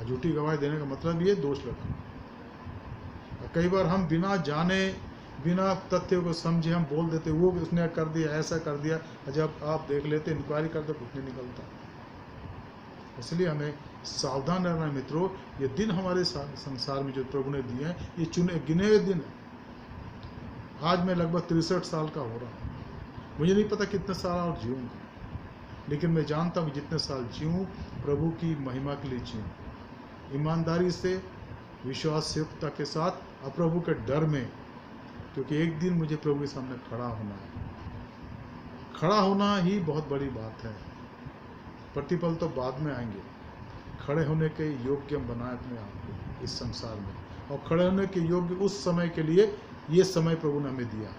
झूठी गवाही देने का मतलब ये दोष लगाना। कई बार हम बिना जाने बिना तथ्य को समझे हम बोल देते, वो उसने कर दिया, ऐसा कर दिया। जब आप देख लेते, इंक्वायरी करते, कुछ नहीं निकलता। इसलिए हमें सावधान रहना है मित्रों। ये दिन हमारे संसार में जो प्रभु ने दिए हैं, ये चुने गिने हुए दिन है। आज मैं लगभग 63 साल का हो रहा हूँ। मुझे नहीं पता कितने साल और जीऊँगा, लेकिन मैं जानता हूँ जितने साल जीऊँ प्रभु की महिमा के लिए जीऊँ, ईमानदारी से, विश्वासयोग्यता के साथ और प्रभु के डर में। क्योंकि एक दिन मुझे प्रभु के सामने खड़ा होना है। खड़ा होना ही बहुत बड़ी बात है। प्रतिफल तो बाद में आएंगे। खड़े होने के योग्य बनाए अपने आप को इस संसार में, और खड़े होने के योग्य उस समय के लिए ये समय प्रभु ने हमें दिया।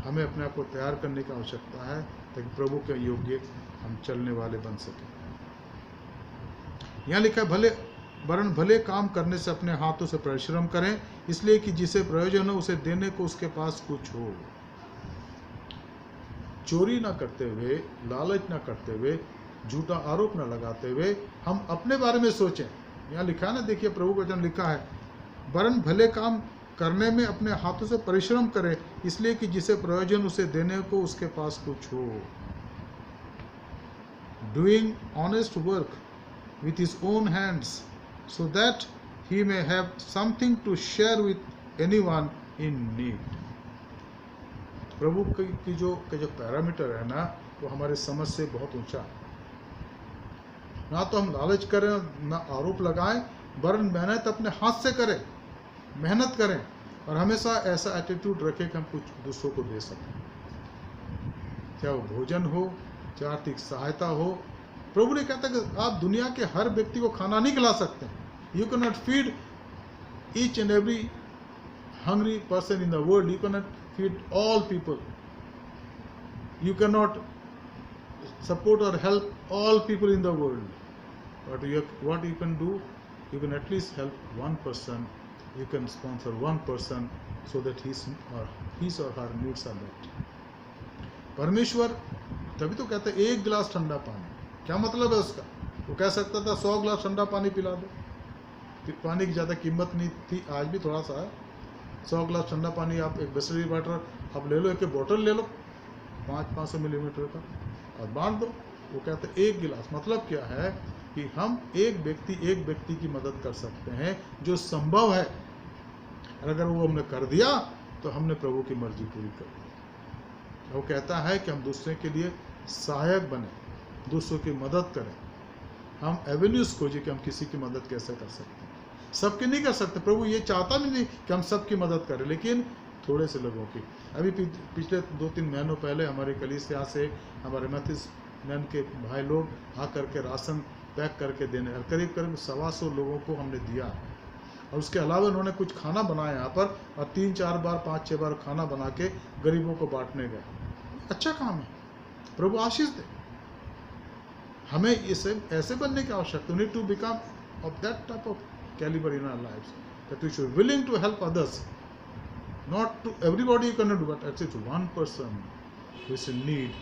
हमें अपने आप को तैयार करने की आवश्यकता है ताकि प्रभु के योग्य हम चलने वाले बन सकें। यहाँ लिखा है, भले काम करने से अपने हाथों से परिश्रम करें, इसलिए कि जिसे प्रयोजन हो उसे देने को उसके पास कुछ हो। चोरी ना करते हुए, लालच ना करते हुए, झूठा आरोप ना लगाते हुए हम अपने बारे में सोचें। यहाँ लिखा है ना, देखिए प्रभु वचन लिखा है, वरन भले काम करने में अपने हाथों से परिश्रम करें, इसलिए कि जिसे प्रयोजन उसे देने को उसके पास कुछ हो। Doing honest work with his own hands, so that he may have something to share with anyone in need. प्रभु की जो पैरामीटर है ना, वो हमारे समझ से बहुत ऊंचा है। ना तो हम लालच करें, ना आरोप लगाएं, वरन मेहनत अपने हाथ से करें, मेहनत करें, और हमेशा ऐसा एटीट्यूड रखें कि हम कुछ दूसरों को दे सकें। चाहे वो भोजन हो, चाहे आर्थिक सहायता हो। प्रभु ने कहता है कि आप दुनिया के हर व्यक्ति को खाना नहीं खिला सकते। You can not feed each and every hungry person in the world. You cannot feed all people. You cannot support or help all people in the world. But what you can do, you can at least help one person. You can sponsor one person so that his or her needs are met. परमेश्वर तभी तो कहते हैं 1 गिलास ठंडा पानी, क्या मतलब है उसका? वो कह सकता था 100 गिलास ठंडा पानी पिला दो, पानी की ज़्यादा कीमत नहीं थी, आज भी थोड़ा सा है। 100 गिलास ठंडा पानी आप एक बिसलरी वाटर आप ले लो, एक बोतल ले लो 500 मिलीलीटर का और बांट दो। वो कहते हैं 1 गिलास, मतलब क्या है कि हम एक व्यक्ति की मदद कर सकते हैं जो संभव है, और अगर वो हमने कर दिया तो हमने प्रभु की मर्जी पूरी कर दी। वो कहता है कि हम दूसरे के लिए सहायक बने, दूसरों की मदद करें, हम एवेन्यूज खोजें कि हम किसी की मदद कैसे कर सकते हैं। सबकी नहीं कर सकते, प्रभु ये चाहता भी नहीं कि हम सबकी मदद करें, लेकिन थोड़े से लोगों की। अभी पिछले 2-3 महीनों पहले हमारे कलीसिया से हमारे मैथिस्ट मैन के भाई लोग आकर के राशन पैक करके देने, और करीब 125 लोगों को हमने दिया, और उसके अलावा उन्होंने कुछ खाना बनाया यहाँ पर, और 3-4 बार 5-6 बार खाना बना के गरीबों को बांटने गए। अच्छा काम है, प्रभु आशीष दे। हमें इसे ऐसे बनने की आवश्यकता, need to become of that type of calibre in our lives, that we should willing to help others, not to everybody you can do, but at least one person who is in need,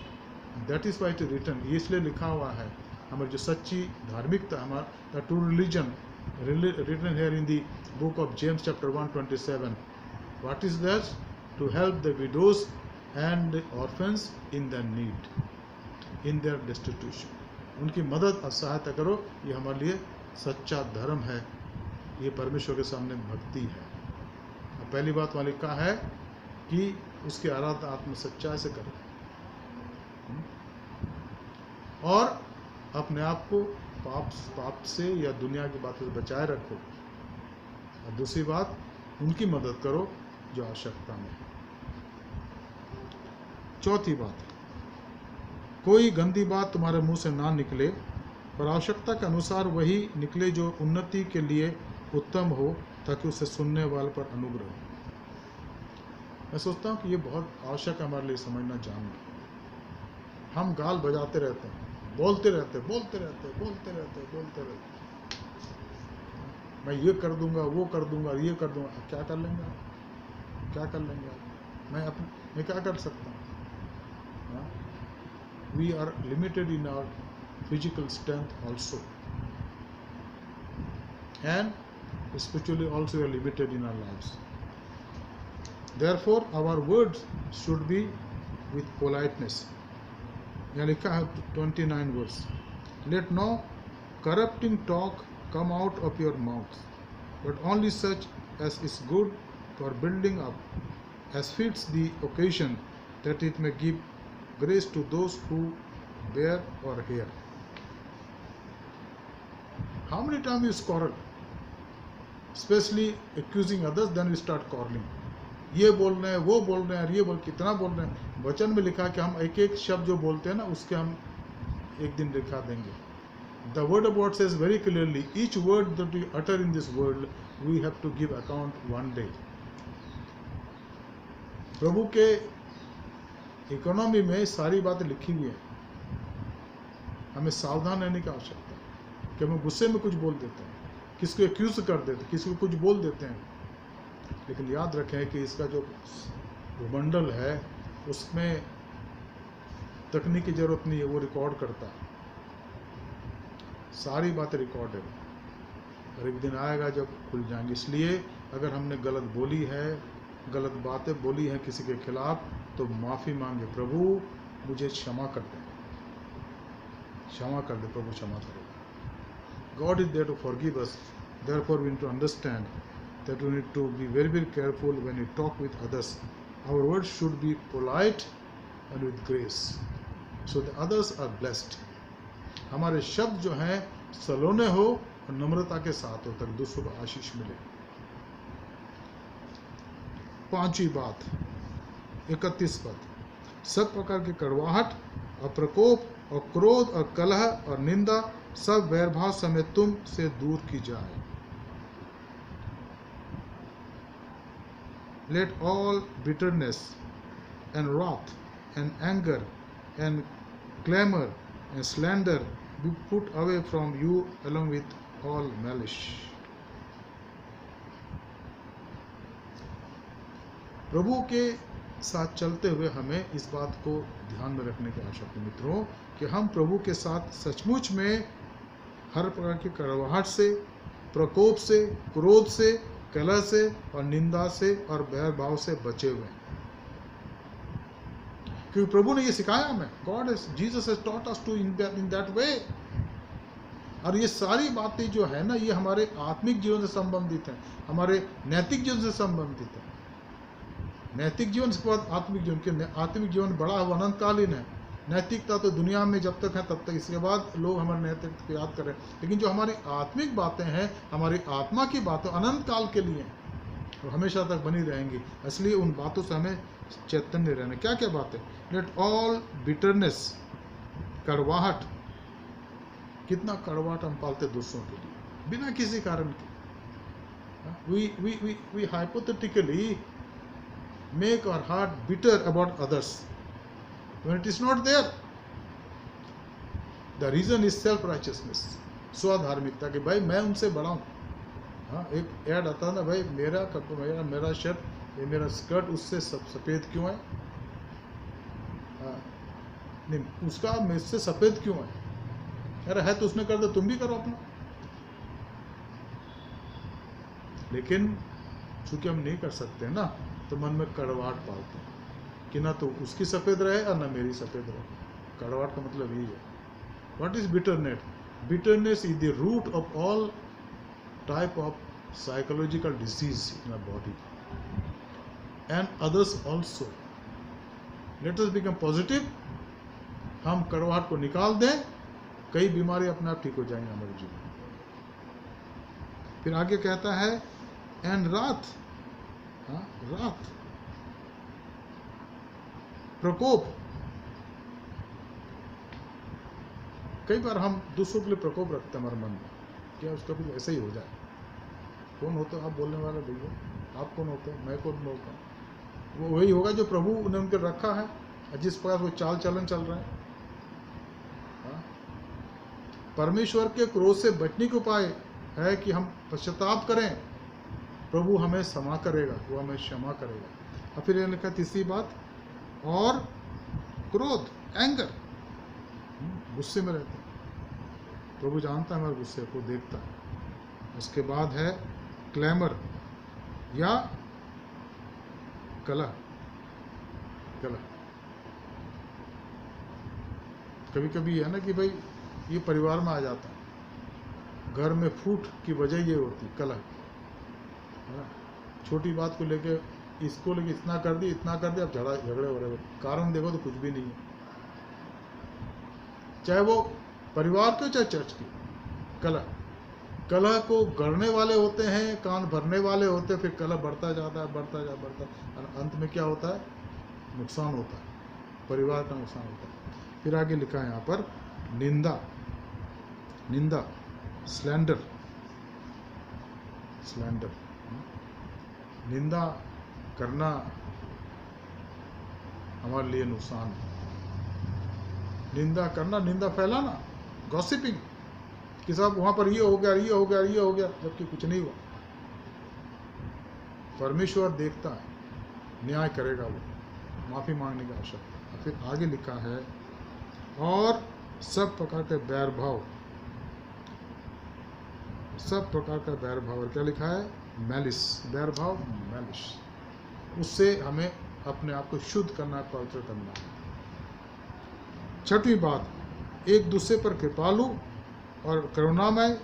that is why it is written. ये इसलिए लिखा हुआ है, हमारी जो सच्ची धार्मिकता, हमारा true religion written here in the book of James chapter 1:27. What is that? To help the widows and the orphans in their need, in their destitution. उनकी मदद और सहायता करो, ये हमारे लिए सच्चा धर्म है, ये परमेश्वर के सामने भक्ति है। और पहली बात वहाँ लिखा है कि उसकी आराधना आत्म सच्चाई से करो और अपने आप को पाप से या दुनिया की बातों से बचाए रखो। और दूसरी बात, उनकी मदद करो जो आवश्यकता में है। चौथी बात, कोई गंदी बात तुम्हारे मुंह से ना निकले, पर आवश्यकता के अनुसार वही निकले जो उन्नति के लिए उत्तम हो, ताकि उसे सुनने वाले पर अनुग्रह हो। मैं सोचता हूँ कि ये बहुत आवश्यक है हमारे लिए समझना, जानना। हम गाल बजाते रहते हैं, बोलते रहते। मैं ये कर दूंगा, वो कर दूंगा, ये कर दूंगा। क्या कर लेंगे आप? क्या कर लेंगे आप? मैं क्या कर सकता हूँ? We are limited in our physical strength also, and spiritually also we are limited in our lives. Therefore our words should be with politeness. यहाँ लिखा है 29 verse, let no corrupting talk come out of your mouth, but only such as is good for building up, as fits the occasion, that it may give grace to those who bear or hear. How many times you quarrel, especially accusing others, then we start quarreling. ये बोल रहे हैं, वो बोल रहे हैं, ये बोल, कितना बोल रहे हैं। वचन में लिखा कि हम एक शब्द जो बोलते हैं ना, उसके हम एक दिन लिखा देंगे। The word of God says very clearly, each word that we utter in this world, we have to give account one day. प्रभु के इकोनॉमी में सारी बातें लिखी हुई हैं। हमें सावधान रहने की आवश्यकता है कि हम गुस्से में कुछ बोल देते हैं, किसी को एक्यूज कर देते हैं, किसी को कुछ बोल देते हैं। लेकिन याद रखें कि इसका जो भूमंडल है उसमें तकनीक की जरूरत नहीं है, वो रिकॉर्ड करता है, सारी बातें रिकॉर्ड है, और एक दिन आएगा जब खुल जाएंगे। इसलिए अगर हमने गलत बोली है, गलत बातें बोली हैं किसी के खिलाफ, तो माफ़ी मांगे, प्रभु मुझे क्षमा कर दे, क्षमा कर दे, प्रभु क्षमा करेगा। God is there to forgive us, therefore we need to understand that we need to be very careful when we talk with others. Our words should be polite and with grace, so that others are blessed. हमारे शब्द जो हैं सलोने हो और नम्रता के साथ हो, तक दूसरों को आशीष मिले। पांचवी बात, 31 पद, सब प्रकार की कड़वाहट और प्रकोप और क्रोध और कलह और निंदा सब वैरभाव समेत तुम से दूर की जाए। Let all bitterness and wrath and anger and clamor and slander be put away from you, along with all malice. प्रभु के साथ चलते हुए हमें इस बात को ध्यान में रखने की आवश्यकता है मित्रों कि हम प्रभु के साथ सचमुच में हर प्रकार की कड़वाहट से, प्रकोप से, क्रोध से, कलह से और निंदा से और बैर भाव से बचे हुए हैं, क्योंकि प्रभु ने ये सिखाया हमें. God is Jesus has taught us to in that way. और ये सारी बातें जो है ना, ये हमारे आत्मिक जीवन से संबंधित है, हमारे नैतिक जीवन से संबंधित है. नैतिक जीवन के बाद आत्मिक जीवन के, आत्मिक जीवन बड़ा है, अनंतकालीन है. नैतिकता तो दुनिया में जब तक है तब तक, इसके बाद लोग हमारे नैतिकता को याद करें. लेकिन जो हमारी आत्मिक बातें हैं, हमारी आत्मा की बातें अनंत काल के लिए हैं और हमेशा तक बनी रहेंगी. इसलिए उन बातों से हमें चैतन्य रहना. क्या क्या बातें? लेट ऑल बिटरनेस, कड़वाहट. कितना कड़वाहट हम पालते दूसरों के लिए बिना किसी कारण के. We hypothetically make our heart bitter about others when it is not there. The reason is self-righteousness, स्वधार्मिकता कि भाई मैं उनसे बड़ा हूँ. हाँ, एक ऐड आता ना, भाई मेरा शर्ट, ये मेरा स्कर्ट उससे सफ़ेद क्यों है? नहीं, उसका मुझसे सफ़ेद क्यों है? अरे है तो उसने कर दो, तुम भी करो अपना. लेकिन चूंकि हम नहीं कर सकते ना, तो मन में कड़वाहट पालते हैं कि ना तो उसकी सफ़ेद रहे और ना मेरी सफ़ेद रहे. कड़वाहट का मतलब यही है. What is bitterness? Bitterness is the root of all type of psychological disease in a body and others also. Let us become positive. हम कड़वाहट को निकाल दें, कई बीमारी अपने आप ठीक हो जाएंगे हमारे जीवन में. फिर आगे कहता है एंड रात, रात, प्रकोप. कई बार हम दूसरों के लिए प्रकोप रखते हैं हमारे मन में, क्या उसका भी ऐसा ही हो जाए. कौन होता है आप बोलने वाले भैया? आप कौन होते हैं? मैं कौन बोलता हूँ? वो वही होगा जो प्रभु ने उनके रखा है, जिस प्रकार वो चाल चलन चल रहा है. परमेश्वर के क्रोध से बचने के उपाय है कि हम पश्चाताप करें. प्रभु हमें क्षमा करेगा, वो हमें क्षमा करेगा. और फिर ये लिखा तीसरी बात, और क्रोध, एंगर, गुस्से में रहते हैं. प्रभु जानता है हमारे गुस्से को, देखता है. उसके बाद है क्लैमर या कलह. कभी कभी है ना कि भाई ये परिवार में आ जाता है, घर में फूट की वजह ये होती कलह. छोटी बात को लेके, इसको लेके इतना कर दिया, अब झगड़े हो रहे हो. कारण देखो तो कुछ भी नहीं है, चाहे वो परिवार के चाहे चर्च की. कलह को गढ़ने वाले होते हैं, कान भरने वाले होते हैं, फिर कलह बढ़ता जाता है, और अंत में क्या होता है? नुकसान होता है, परिवार का नुकसान होता है. फिर आगे लिखा है यहाँ पर निंदा, स्लैंडर. निंदा करना हमारे लिए नुकसान है. निंदा करना, निंदा फैलाना, गॉसिपिंग कि साहब वहाँ पर ये हो गया, जबकि कुछ नहीं हुआ. परमेश्वर देखता है, न्याय करेगा, वो माफ़ी मांगने की आवश्यकता. फिर आगे लिखा है और सब प्रकार के बैर भाव. और क्या लिखा है? मैलिस. बैर भाव, मैलिस. उससे हमें अपने आप को शुद्ध करना, पवित्र करना. छठवीं बात, एक दूसरे पर कृपालु और करुणामय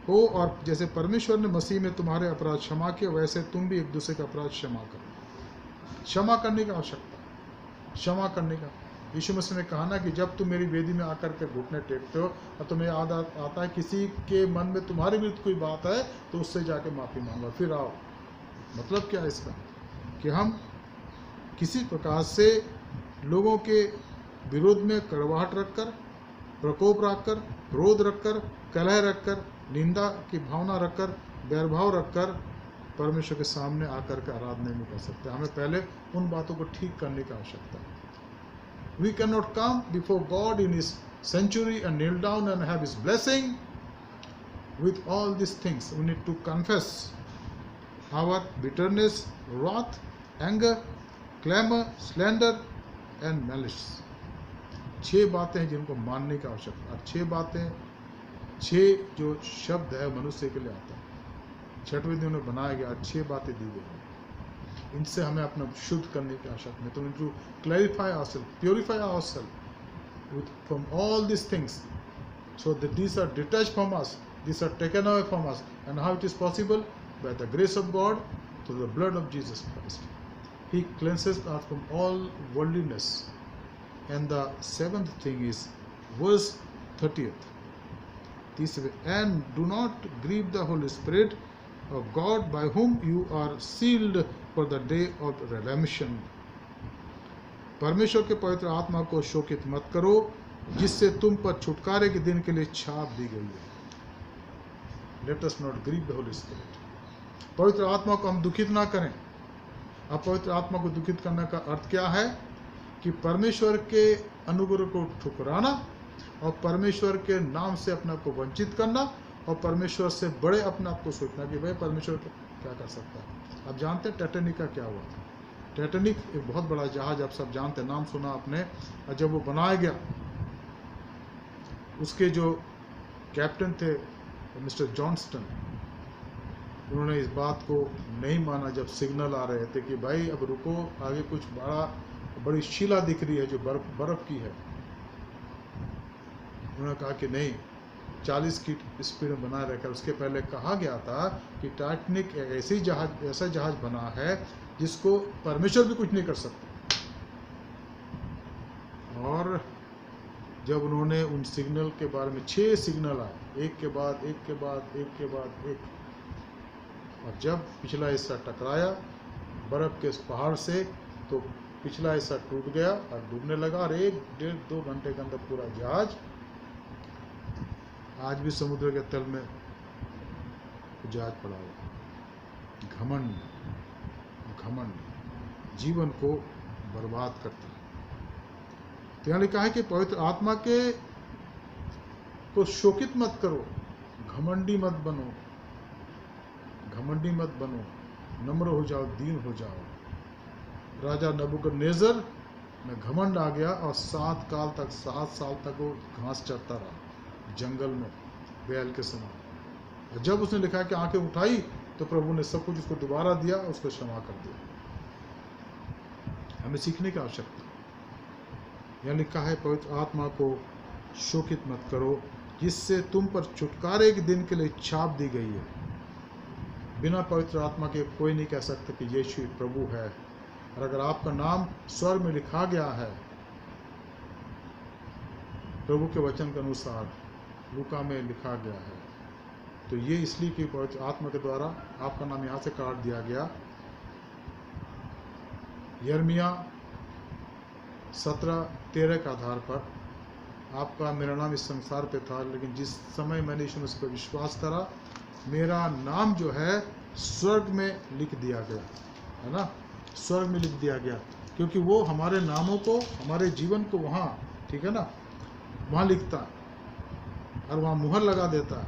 हो, और जैसे परमेश्वर ने मसीह में तुम्हारे अपराध क्षमा किए, वैसे तुम भी एक दूसरे का अपराध क्षमा करो. क्षमा करने की आवश्यकता, क्षमा करने का. यीशु मसीह ने कहा ना कि जब तुम मेरी वेदी में आकर के घुटने टेकते हो और तुम्हें याद आता है किसी के मन में तुम्हारे विरुद्ध कोई बात है, तो उससे जाके माफ़ी मांगो, फिर आओ. मतलब क्या है इसका? कि हम किसी प्रकार से लोगों के विरोध में कड़वाहट रखकर, प्रकोप रखकर, क्रोध रखकर, कलह रखकर, निंदा की भावना रखकर, बैरभाव रखकर परमेश्वर के सामने आकर के आराधना नहीं कर सकते. हमें पहले उन बातों को ठीक करने की आवश्यकता है. We cannot come before God in His sanctuary and kneel down and have His blessing. With all these things, we need to confess our bitterness, wrath, anger, clamor, slander and malice. 6 बातें हैं जिनको मानने की आवश्यकता है। 6 बातें, 6 जो शब्द है मनुष्य के लिए आता है, 6वें दिन उन्हें बनाया गया, 6 बातें दी गई हैं। इनसे हमें अपना शुद्ध करने की आवश्यकता है। तो to clarify ourself, purify ourself from all this things, so that these are detached from us, these are taken away from us. And how it is possible? By the grace of God, through the blood of Jesus Christ. He cleanses us from all worldliness. And the 7th thing is verse 30th. And do not grieve the Holy Spirit of God, by whom you are sealed for the day of redemption. परमेश्वर के पवित्र आत्मा को शोकित मत करो, जिससे तुम पर छुटकारे के दिन के लिए छाप दी गई है। Let us not grieve the Holy Spirit. पवित्र आत्मा को हम दुखित ना करें। अब पवित्र आत्मा को दुखित करने का अर्थ क्या है? कि परमेश्वर के अनुग्रह को ठुकराना और परमेश्वर के नाम से अपने आप को वंचित करना और परमेश्वर से बड़े अपने आप को सोचना कि भाई परमेश्वर क्या कर सकता है। अब जानते हैं टाइटैनिक का क्या हुआ था? टाइटैनिक एक बहुत बड़ा जहाज, आप सब जानते हैं, नाम सुना आपने। और जब वो बनाया गया, उसके जो कैप्टन थे मिस्टर जॉनस्टन, उन्होंने इस बात को नहीं माना जब सिग्नल आ रहे थे कि भाई अब रुको, आगे कुछ बड़ी शिला दिख रही है जो बर्फ की है। उन्होंने कहा कि नहीं, 40 की स्पीड में बनाए रखा। उसके पहले कहा गया था कि टाइटैनिक ऐसा जहाज बना है जिसको परमेश्वर भी कुछ नहीं कर सकता। और जब उन्होंने उन सिग्नल के बारे में 6 सिग्नल आए, एक के बाद एक के बाद एक के बाद एक, और जब पिछला हिस्सा टकराया बर्फ के पहाड़ से तो पिछला हिस्सा टूट गया और डूबने लगा। और 1-1.5-2 घंटे के अंदर पूरा जहाज आज भी समुद्र के तल में जहाज पड़ा हुआ। घमंड जीवन को बर्बाद करता है। तो यहाँ लिखा है कि पवित्र आत्मा को शोकित मत करो, घमंडी मत बनो, नम्र हो जाओ, दीन हो जाओ। राजा नबूकदनेस्सर में घमंड आ गया और 7 साल तक वो घास चरता रहा जंगल में बैल के समान। और जब उसने लिखा कि आंखें उठाई तो प्रभु ने सब कुछ उसको दोबारा दिया, उसको क्षमा कर दिया। हमें सीखने की आवश्यकता है। यह लिखा है पवित्र आत्मा को शोकित मत करो, जिससे तुम पर छुटकारे के दिन के लिए छाप दी गई है। बिना पवित्र आत्मा के कोई नहीं कह सकता कि यीशु प्रभु है। और अगर आपका नाम स्वर्ग में लिखा गया है प्रभु के वचन के अनुसार, लूका में लिखा गया है, तो ये इसलिए कि पवित्र आत्मा के द्वारा आपका नाम यहाँ से काट दिया गया। यिर्मयाह 17:13 के आधार पर आपका मेरा नाम इस संसार पे था, लेकिन जिस समय मैंने यीशु मसीह पर विश्वास करा, मेरा नाम जो है स्वर्ग में लिख दिया गया है ना, स्वर्ग में लिख दिया गया, क्योंकि वो हमारे नामों को, हमारे जीवन को वहाँ, ठीक है ना, वहाँ लिखता है और वहाँ मुहर लगा देता है।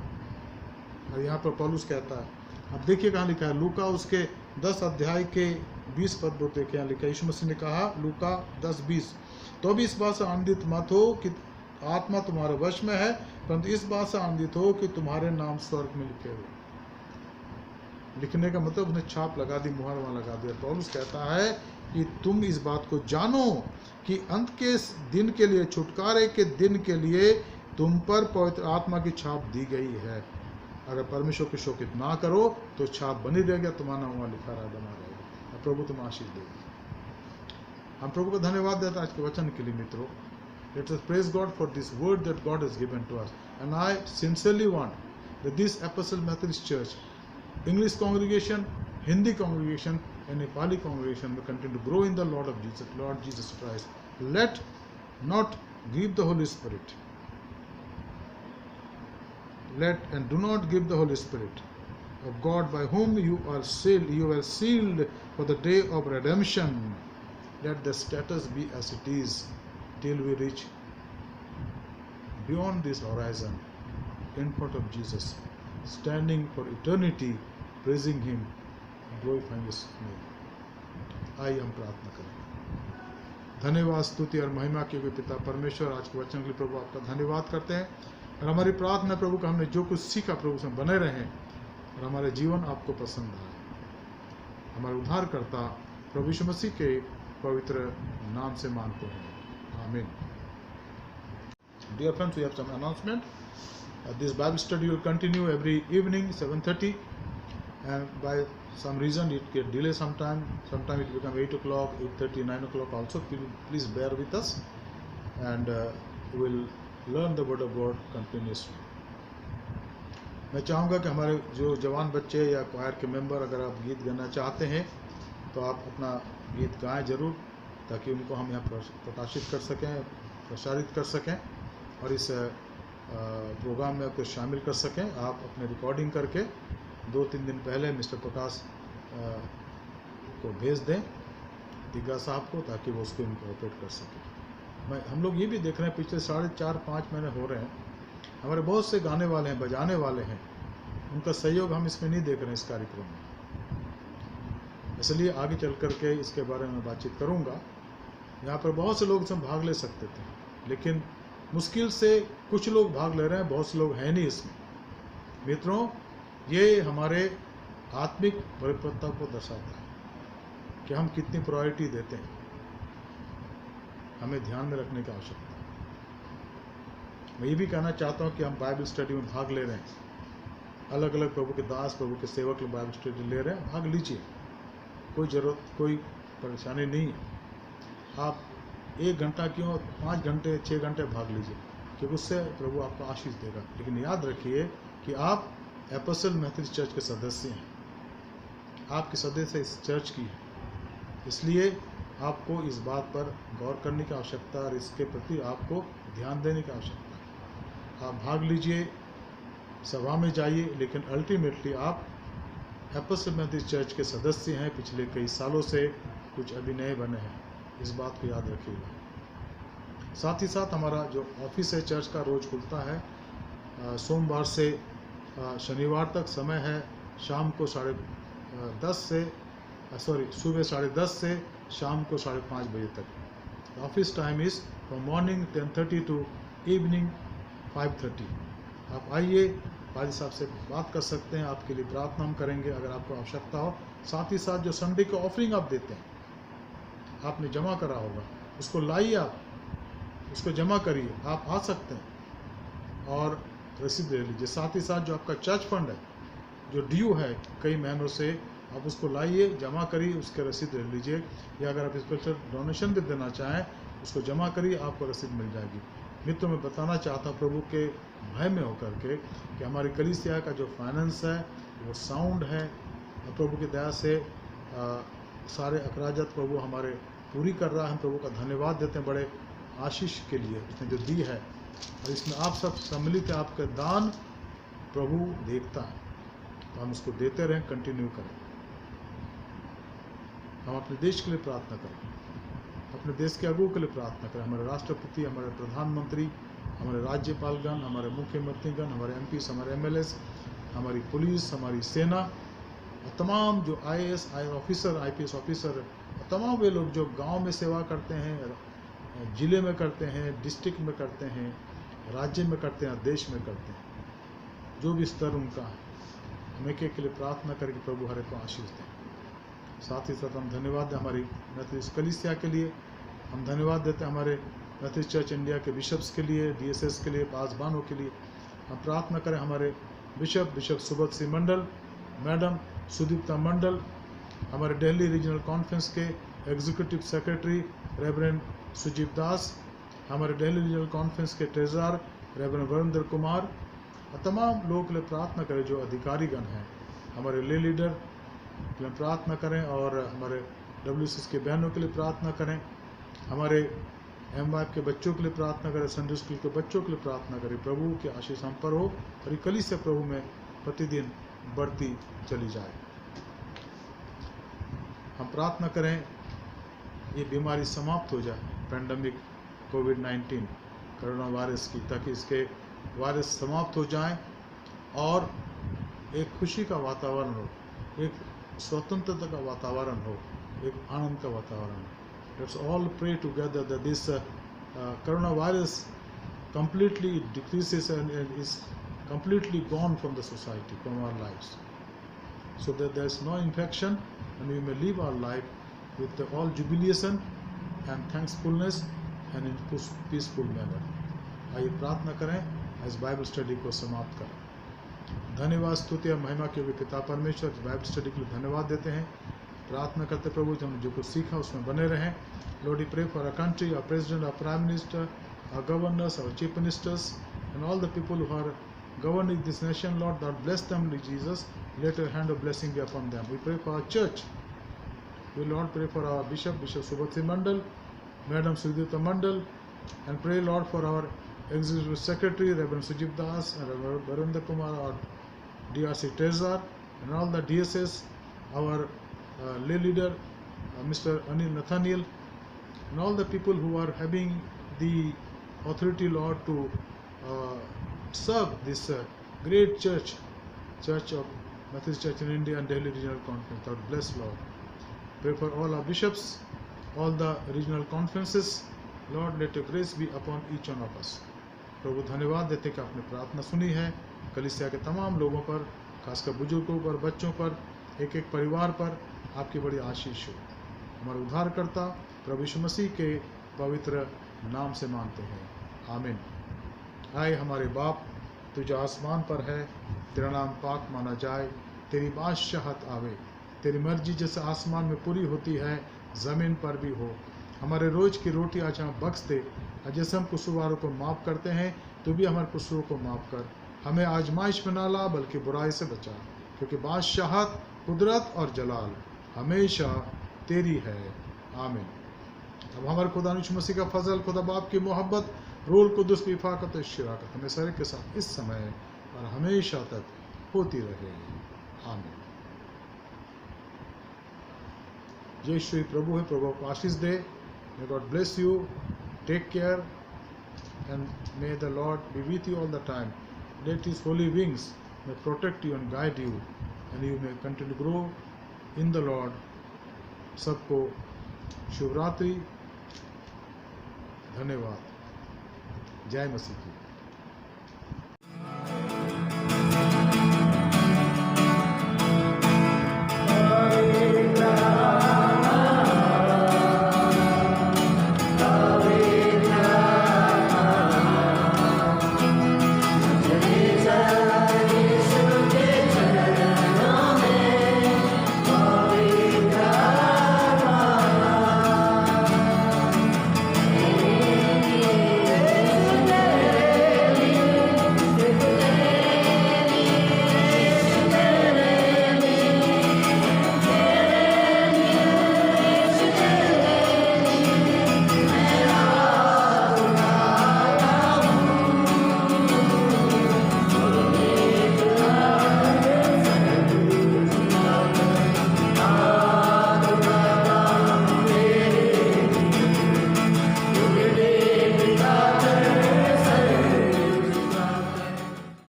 और यहाँ पर पौलुस कहता है, अब देखिए कहाँ लिखा है, लूका उसके 10 अध्याय के 20 पद को देखिए, यहाँ लिखा है, यीशु मसीह ने कहा, लूका 10:20, तो भी इस बात से आनंदित मत हो कि आत्मा तुम्हारे वश में है, परंतु इस बात से आनंदित हो कि तुम्हारे नाम स्वर्ग में लिखे हुए। लिखने का मतलब उसने छाप लगा दी, मुहर वहाँ लगा दिया। पौलुस कहता है कि तुम इस बात को जानो कि अंत के दिन के लिए, छुटकारे के दिन के लिए तुम पर पवित्र आत्मा की छाप दी गई है। अगर परमेश्वर को शोकित ना करो तो छाप बनी रहेगा, तुम्हारा नाम वहाँ लिखा रहा, बना रहेगा। प्रभु तुम आशीष देगी। हम प्रभु को धन्यवाद देते हैं आज के वचन के लिए। मित्रों, let us praise God for this word that God has given to us. And I sincerely want that this Apostle Methodist Church, English congregation, Hindi congregation, and Nepali congregation will continue to grow in the Lord Jesus Christ. Let not grieve the Holy Spirit. Do not grieve the Holy Spirit of God, by whom you are sealed. You are sealed for the day of redemption. Let the status be as it is, till we reach beyond this horizon in front of Jesus, standing for eternity, praising Him, glorifying His name. आइए हम प्रार्थना करें। धन्यवाद, स्तुति और महिमा के हुए पिता परमेश्वर, आज के वचन के लिए प्रभु आपका धन्यवाद करते हैं। और हमारी प्रार्थना प्रभु का हमने जो कुछ सीखा प्रभु उसमें बने रहें और हमारे जीवन आपको पसंद आए। हमारे उद्धारकर्ता प्रभु यीशु मसीह के पवित्र नाम से मांगते हैं, आमीन। Dear friends, we have some announcement. This Bible study will continue every evening 7:30, and by some reason it get delay sometime. Sometime it become 8 o'clock, 8:30, 9 o'clock also. Please bear with us, and we will learn the word of God continuously. मैं चाहूँगा कि हमारे जो जवान बच्चे या क्वायर के member, अगर आप गीत गाना चाहते हैं तो आप अपना गीत गाएं जरूर, ताकि उनको हम यहाँ प्रकाशित कर सकें, प्रसारित कर सकें और इस प्रोग्राम में आपको शामिल कर सकें। आप अपने रिकॉर्डिंग करके 2-3 दिन पहले मिस्टर प्रकाश को भेज दें, दिग्गा साहब को, ताकि वो उसको इनकॉर्पोरेट कर सकें। हम लोग ये भी देख रहे हैं, पिछले 4.5-5 महीने हो रहे हैं, हमारे बहुत से गाने वाले हैं, बजाने वाले हैं, उनका सहयोग हम इसमें नहीं देख रहे हैं इस कार्यक्रम में। इसलिए आगे चल करके इसके बारे में बातचीत करूंगा। यहाँ पर बहुत से लोग इसमें भाग ले सकते थे, लेकिन मुश्किल से कुछ लोग भाग ले रहे हैं, बहुत से लोग हैं नहीं इसमें। मित्रों, ये हमारे आत्मिक परिपक्वता को दर्शाता है कि हम कितनी प्रायोरिटी देते हैं, हमें ध्यान में रखने की आवश्यकता है। मैं ये भी कहना चाहता हूँ कि हम बाइबल स्टडी में भाग ले रहे हैं, अलग अलग प्रभु के दास, प्रभु के सेवक लोग बाइबल स्टडी ले रहे हैं, भाग लीजिए, कोई ज़रूरत, कोई परेशानी नहीं है। आप 1 घंटा क्यों, 5 घंटे, 6 घंटे भाग लीजिए, क्योंकि उससे प्रभु आपको आशीष देगा। लेकिन याद रखिए कि आप एपोस्टल मेथोडिस्ट चर्च के सदस्य हैं, आपके सदस्य इस चर्च की है, इसलिए आपको इस बात पर गौर करने की आवश्यकता और इसके प्रति आपको ध्यान देने की आवश्यकता है। आप भाग लीजिए, सभा में जाइए, लेकिन अल्टीमेटली आप एपोस्टल मेथोडिस्ट चर्च के सदस्य हैं, पिछले कई सालों से, कुछ अभी नए बने हैं, इस बात को याद रखिएगा। साथ ही साथ हमारा जो ऑफिस है चर्च का, रोज़ खुलता है सोमवार से शनिवार तक। समय है शाम को सुबह 10:30 से शाम को 5:30 बजे तक। Office time is from morning 10:30 to evening 5:30। आप आइए, भाई साहब से बात कर सकते हैं, आपके लिए प्रार्थना हम करेंगे अगर आपको आवश्यकता हो। साथ ही साथ जो संडे को ऑफरिंग आप देते हैं, आपने जमा करा होगा, उसको लाइए, आप उसको जमा करिए, आप आ सकते हैं और रसीद ले लीजिए। साथ ही साथ जो आपका चर्च फंड है, जो ड्यू है कई महीनों से, आप उसको लाइए, जमा करिए, उसके रसीद ले लीजिए। या अगर आप स्पेशल डोनेशन भी देना चाहें, उसको जमा करिए, आपको रसीद मिल जाएगी। मित्रों, मैं बताना चाहता हूँ प्रभु के भय में होकर के कि हमारी कलीसिया का जो फाइनेंस है वो साउंड है, और प्रभु की दया से सारे अखराजात प्रभु हमारे पूरी कर रहा है। हम प्रभु का धन्यवाद देते हैं बड़े आशीष के लिए उसने जो दी है, और इसमें आप सब सम्मिलित है। आपका दान प्रभु देखता है, तो हम उसको देते रहें, कंटिन्यू करें। हम अपने देश के लिए प्रार्थना करें, अपने देश के अगुओं के लिए प्रार्थना करें, हमारे राष्ट्रपति, हमारे प्रधानमंत्री, हमारे राज्यपालगण, हमारे मुख्यमंत्रीगण, हमारे एमपीस, हमारे एमएलएस, हमारी पुलिस, हमारी सेना, और तमाम जो IAS ऑफिसर, IPS ऑफिसर, तमाम वे लोग जो गांव में सेवा करते हैं, ज़िले में करते हैं, डिस्ट्रिक्ट में करते हैं, राज्य में करते हैं, देश में करते हैं, जो भी स्तर उनका है, हम एक के लिए प्रार्थना करें कि प्रभु हर एक को आशीष दें। साथ ही साथ हम धन्यवाद दें हमारी मेथोडिस्ट कलीसिया के लिए, हम धन्यवाद देते हैं हमारे मेथोडिस्ट चर्च इंडिया के बिशप्स के लिए, DSS के लिए, पासबानों के लिए। हम प्रार्थना करें हमारे बिशप सुब्रत सिंह मंडल, मैडम सुदीप्ता मंडल, हमारे दिल्ली रीजनल कॉन्फ्रेंस के एग्जीक्यूटिव सेक्रेटरी रेवरेंड सुजीव दास, हमारे दिल्ली रीजनल कॉन्फ्रेंस के ट्रेजरर रेवरेंड वरिंदर कुमार, और तमाम लोगों के लिए प्रार्थना करें जो अधिकारीगण हैं, हमारे ले लीडर के लिए प्रार्थना करें, और हमारे WCS के बहनों के लिए प्रार्थना करें, हमारे MYF के बच्चों के लिए प्रार्थना करें, संडे स्कूल के बच्चों के लिए प्रार्थना करें। प्रभु की आशीष हम पर हो और ये कलीसिया प्रभु में प्रतिदिन बढ़ती चली जाए। हम प्रार्थना करें ये बीमारी समाप्त हो जाए, पैंडेमिक कोविड-19 कोरोना वायरस की, ताकि इसके वायरस समाप्त हो जाएं और एक खुशी का वातावरण हो, एक स्वतंत्रता का वातावरण हो, एक आनंद का वातावरण हो। Let's all pray together that this coronavirus completely decreases and is completely gone from the society, from our lives, so that there is no infection and we may live our life with all jubilation and thankfulness and in peaceful manner. आइए प्रार्थना करें, इस Bible study को समाप्त करें। धन्यवाद, स्तुति और महिमा के पिता परमेश्वर, बाइबल स्टडी के लिए धन्यवाद देते हैं। प्रार्थना करते प्रभु हमने जो कुछ सीखा उसमें बने रहें। Lord, we pray for our country, our president, our prime minister, our governors, our chief ministers and all the people who are governing this nation. Lord, God bless them, Lord Jesus. Let your hand of blessing be upon them. We pray for our church. We, Lord, pray for our Bishop Subhati Mandal, Madam Sudhita Mandal, and pray, Lord, for our Executive Secretary, Reverend Sujit Das, and Reverend Varendra Kumar, our DRC Treasurer, and all the DSS, our lay leader, Mr. Anil Nathaniel, and all the people who are having the authority, Lord, to serve this great church of Methodist Church in India and Delhi Regional Conference. God bless, Lord. Pray for all our bishops, all the regional conferences. Lord, let your grace be upon each one of us. प्रभु धन्यवाद देते कि आपने प्रार्थना सुनी है। कलीसिया के तमाम लोगों पर, खासकर बुजुर्गों पर, बच्चों पर, एक एक परिवार पर आपकी बड़ी आशीष हो। हमारे उद्धारकर्ता प्रभु यीशु मसीह के पवित्र नाम से मांगते हैं, आमीन। आए हमारे बाप, तू जो आसमान पर है, तेरा नाम पाक माना जाए, तेरी बादशाहत आवे, तेरी मर्जी जैसे आसमान में पूरी होती है ज़मीन पर भी हो। हमारे रोज़ की रोटी आज हमें बख्श दे, जैसे हम कसूरवारों को माफ़ करते हैं, तो भी हमारे कसूरों को माफ़ कर। हमें आजमाइश में ना ला, बल्कि बुराई से बचा, क्योंकि बादशाहत, कुदरत और जलाल हमेशा तेरी है, आमीन। अब हमारे खुदा यीशु मसीह का फजल, खुदा बाप की मोहब्बत, रूल कुदुस की इफ़ाक़त और शिराकत हमें सारे के साथ इस समय और हमेशा तक होती रहे, आमीन। यीशु प्रभु है, प्रभु को आशीष दे। May God bless you. Take care, and may the Lord be with you all the time. Let His holy wings may protect you and guide you, and you may continue to grow in the Lord. सबको शुभ रात्रि, धन्यवाद, जय मसीह की।